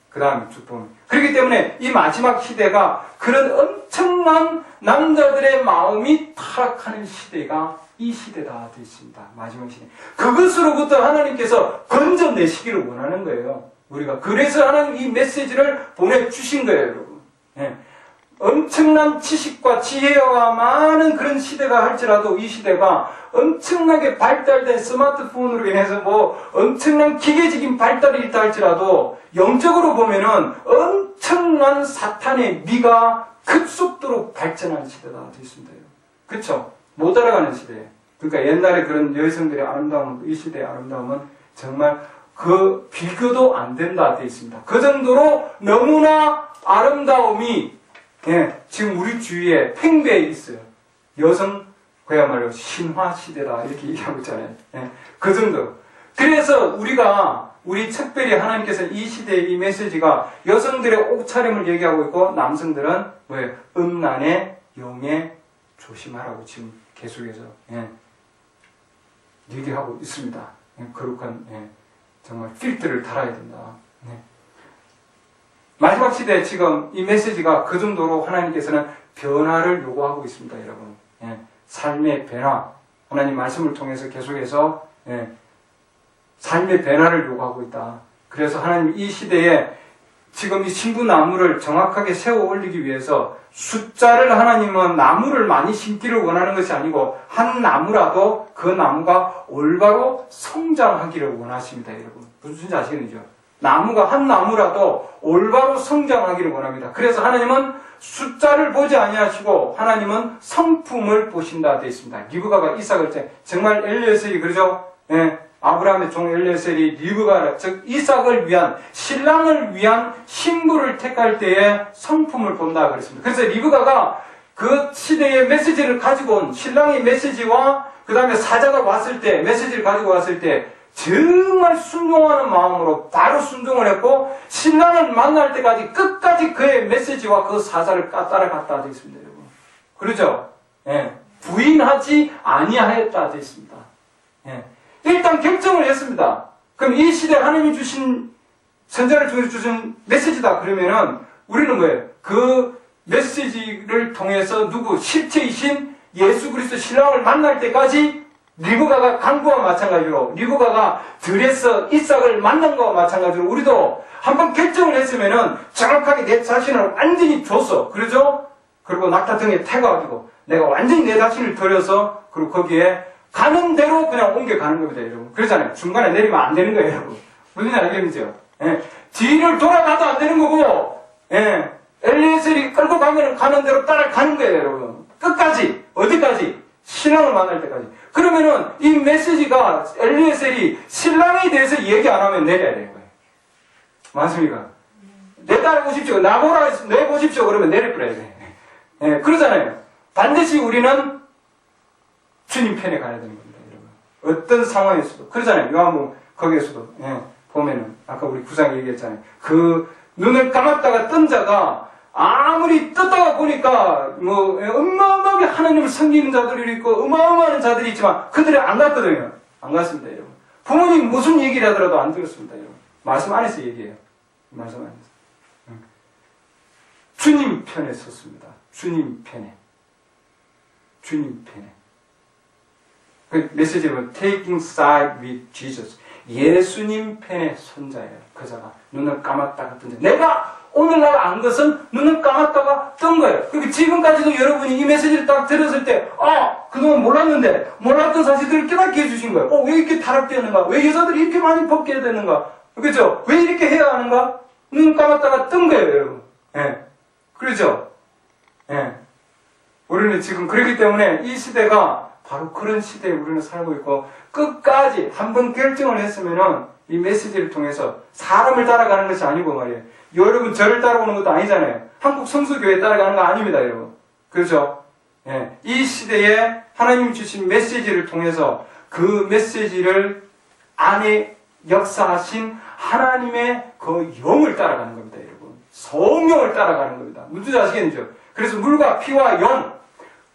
S1: 그 다음에 쭉 보면. 그렇기 때문에 이 마지막 시대가 그런 엄청난 남자들의 마음이 타락하는 시대가 이 시대다 되어 있습니다. 마지막 시대. 그것으로부터 하나님께서 건져내시기를 원하는 거예요. 우리가. 그래서 하나님 이 메시지를 보내주신 거예요, 여러분. 엄청난 지식과 지혜와 많은 그런 시대가 할지라도 이 시대가 엄청나게 발달된 스마트폰으로 인해서 엄청난 기계적인 발달이 있다 할지라도 영적으로 보면은 엄청난 사탄의 미가 급속도로 발전하는 시대가 되어 있습니다. 그쵸? 못 따라가는 시대. 그러니까 옛날에 그런 여성들의 아름다움, 이 시대의 아름다움은 정말 그 비교도 안 된다 되어 있습니다. 그 정도로 너무나 아름다움이 지금 우리 주위에 팽배해 있어요. 여성, 그야말로 신화 시대다. 이렇게 얘기하고 있잖아요. 그 정도. 그래서 우리가, 우리 특별히 하나님께서 이 시대의 이 메시지가 여성들의 옷차림을 얘기하고 있고 남성들은 뭐예요? 음란의 영에 조심하라고 지금 계속해서 얘기하고 있습니다. 거룩한 정말 필터를 달아야 된다. 마지막 시대에 지금 이 메시지가 그 정도로 하나님께서는 변화를 요구하고 있습니다, 여러분. 삶의 변화, 하나님 말씀을 통해서 계속해서 삶의 변화를 요구하고 있다. 그래서 하나님 이 시대에 지금 이 신부나무를 정확하게 세워 올리기 위해서 숫자를 하나님은 나무를 많이 심기를 원하는 것이 아니고 한 나무라도 그 나무가 올바로 성장하기를 원하십니다, 여러분. 무슨 뜻인지 아시겠죠? 나무가 한 나무라도 올바로 성장하기를 원합니다. 그래서 하나님은 숫자를 보지 아니하시고 하나님은 성품을 보신다 되어 있습니다. 리브가가 이삭을 때 정말 엘리에셀이 그러죠? 아브라함의 종 엘리에셀이 리브가 즉 이삭을 위한 신랑을 위한 신부를 택할 때에 성품을 본다 그랬습니다. 그래서 리브가가 그 시대의 메시지를 가지고 온 신랑의 메시지와 그 다음에 사자가 왔을 때 메시지를 가지고 왔을 때 정말 순종하는 마음으로 바로 순종을 했고 신랑을 만날 때까지 끝까지 그의 메시지와 그 사자를 따라갔다 되어 있습니다, 여러분. 그렇죠? 부인하지 아니하였다 되어 있습니다. 일단 결정을 했습니다. 그럼 이 시대에 하나님이 주신 선자를 통해서 주신 메시지다 그러면은 우리는 뭐예요? 그 메시지를 통해서 실체이신 예수 그리스도 신랑을 만날 때까지 리브가가 간구와 마찬가지로 리브가가 들에서 이삭을 만난 것과 마찬가지로 우리도 한번 결정을 했으면은 정확하게 내 자신을 완전히 줬어. 그러죠? 그리고 낙타 등에 태가가지고 내가 완전히 내 자신을 들여서 그리고 거기에 가는 대로 그냥 옮겨가는 겁니다, 여러분. 그러잖아요. 중간에 내리면 안 되는 거예요, 여러분. 무슨 알겠죠? 뒤를 돌아가도 안 되는 거고, 엘리에셀이 끌고 가면 가는 대로 따라가는 거예요, 여러분. 끝까지. 어디까지? 신랑을 만날 때까지. 그러면은 이 메시지가 엘리에셀이 신랑에 대해서 얘기 안 하면 내려야 되는 거예요. 맞습니까? 내 따라오십시오. 나보라, 내보십시오. 그러면 내릴 거예요. 그러잖아요. 반드시 우리는 주님 편에 가야 되는 겁니다, 여러분. 어떤 상황에서도. 그러잖아요. 요한복음 거기에서도, 보면은, 아까 우리 구상에 얘기했잖아요. 그 눈을 감았다가 뜬 자가 아무리 떴다가 보니까, 어마어마하게 하나님을 섬기는 자들이 있고, 어마어마한 자들이 있지만, 그들이 안 갔거든요. 안 갔습니다, 여러분. 부모님 무슨 얘기를 하더라도 안 들었습니다, 여러분. 말씀 안에서 얘기해요. 말씀 안에서. 주님 편에 섰습니다. 주님 편에. 주님 편에. 그 메시지는 Taking side with Jesus. 예수님 편에 선 자예요. 그자가 눈을 감았다가 뜬 자. 내가 오늘날 안 것은 눈을 감았다가 뜬 거예요. 그러니까 지금까지도 여러분이 이 메시지를 딱 들었을 때, 그동안 몰랐는데, 몰랐던 사실들을 깨닫게 해주신 거예요. 왜 이렇게 타락되는가? 왜 여자들이 이렇게 많이 벗게 되는가? 그렇죠? 왜 이렇게 해야 하는가? 눈 감았다가 뜬 거예요, 여러분. 그렇죠? 우리는 지금 그렇기 때문에 이 시대가 바로 그런 시대에 우리는 살고 있고, 끝까지 한번 결정을 했으면은 이 메시지를 통해서 사람을 따라가는 것이 아니고 말이에요. 여러분 저를 따라오는 것도 아니잖아요. 한국 성수교회 따라가는 거 아닙니다, 여러분. 그렇죠? 이 시대에 하나님 주신 메시지를 통해서 그 메시지를 안에 역사하신 하나님의 그 영을 따라가는 겁니다, 여러분. 성령을 따라가는 겁니다. 무슨 아시겠죠? 그래서 물과 피와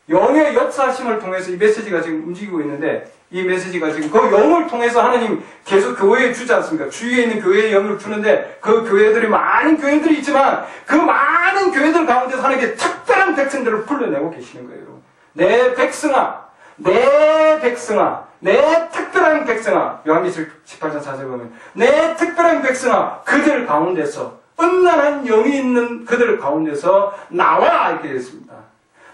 S1: 영의 역사심을 통해서 이 메시지가 지금 움직이고 있는데, 이 메시지가 지금 그 영을 통해서 하나님 계속 교회에 주지 않습니까? 주위에 있는 교회에 영을 주는데, 그 교회들이 많은 교회들이 있지만 그 많은 교회들 가운데서 하나님께 특별한 백성들을 불러내고 계시는 거예요, 여러분. 내 백성아, 내 백성아, 내 특별한 백성아. 요한계시록 18장 4절 보면 내 특별한 백성아, 그들 가운데서 음란한 영이 있는 그들 가운데서 나와, 이렇게 되어 있습니다.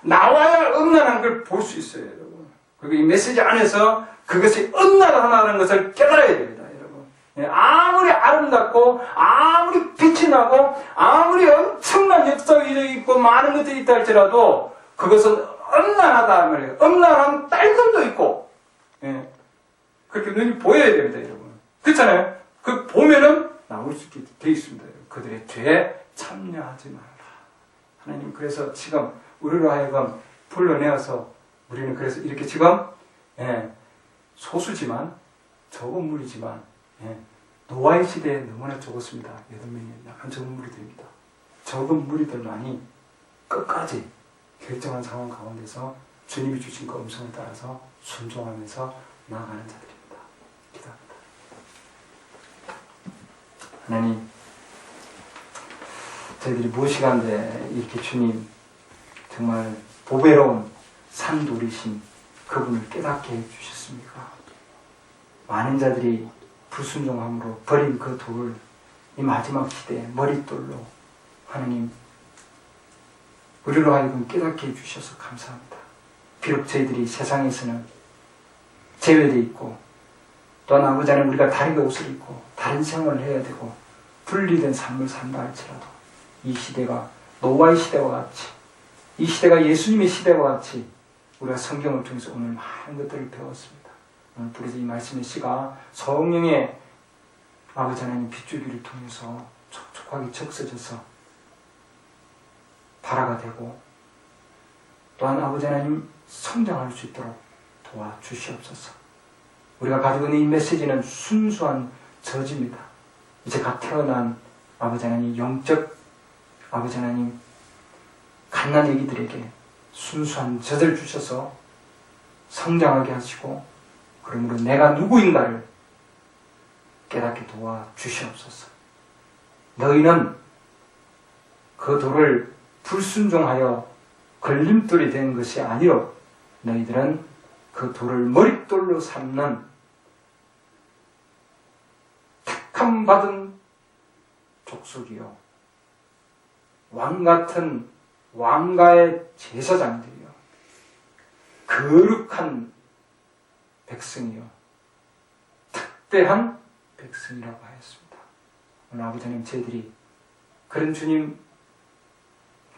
S1: 나와야 음란한 걸 볼 수 있어요, 여러분. 그리고 이 메시지 안에서 그것이 음란하다는 것을 깨달아야 됩니다, 여러분. 아무리 아름답고, 아무리 빛이 나고, 아무리 엄청난 역사적이 있고, 많은 것들이 있다 할지라도, 그것은 음란하다 말이에요. 음란한 딸들도 있고, 그렇게 눈이 보여야 됩니다, 여러분. 그렇잖아요? 그 보면은 나올 수 있게 되어 있습니다, 여러분. 그들의 죄에 참여하지 말라. 하나님, 그래서 지금 우리로 하여금 불러내어서 우리는 그래서 이렇게 지금 소수지만 적은 무리지만 노아의 시대에 너무나 적었습니다. 8명이 약간 적은 무리들입니다. 적은 무리들만이 끝까지 결정한 상황 가운데서 주님이 주신 그 음성을 따라서 순종하면서 나아가는 자들입니다. 기도합니다. 하나님, 저희들이 무엇이간데 이렇게 주님 정말 보배로운 산돌이신 그분을 깨닫게 해주셨습니까? 많은 자들이 불순종함으로 버린 그 돌을 이 마지막 시대에 머릿돌로 하나님 우리로 하여금 깨닫게 해주셔서 감사합니다. 비록 저희들이 세상에서는 제외되어 있고 또한 아버지 하나님 우리가 다르게 옷을 입고 다른 생활을 해야 되고 분리된 삶을 산다 할지라도 이 시대가 노아의 시대와 같이 이 시대가 예수님의 시대와 같이 우리가 성경을 통해서 오늘 많은 것들을 배웠습니다. 오늘 그래서 이 말씀의 씨가 성령의 아버지 하나님 빗줄기를 통해서 촉촉하게 적셔져서 발화가 되고 또한 아버지 하나님 성장할 수 있도록 도와주시옵소서. 우리가 가지고 있는 이 메시지는 순수한 저지입니다. 이제 갓 태어난 아버지 하나님 영적 아버지 하나님 갓난 애기들에게 순수한 젖을 주셔서 성장하게 하시고 그러므로 내가 누구인가를 깨닫게 도와주시옵소서. 너희는 그 돌을 불순종하여 걸림돌이 된 것이 아니요 너희들은 그 돌을 머릿돌로 삼는 택함받은 족속이요 왕같은 왕가의 제사장들이요 거룩한 백성이요 특별한 백성이라고 하였습니다. 오늘 아버지 하나님 저희들이 그런 주님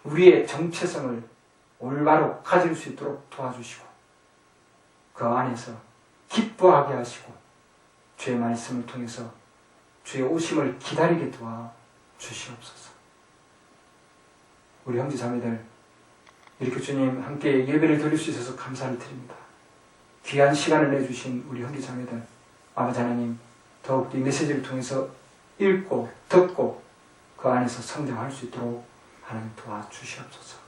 S1: 우리의 정체성을 올바로 가질 수 있도록 도와주시고 그 안에서 기뻐하게 하시고 주의 말씀을 통해서 주의 오심을 기다리게 도와주시옵소서. 우리 형제 자매들 이렇게 주님 함께 예배를 드릴 수 있어서 감사를 드립니다. 귀한 시간을 내주신 우리 형제 자매들 아버지 하나님 더욱더 이 메시지를 통해서 읽고 듣고 그 안에서 성장할 수 있도록 하나님 도와주시옵소서.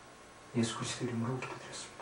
S1: 예수 그리스도 이름으로 기도드렸습니다.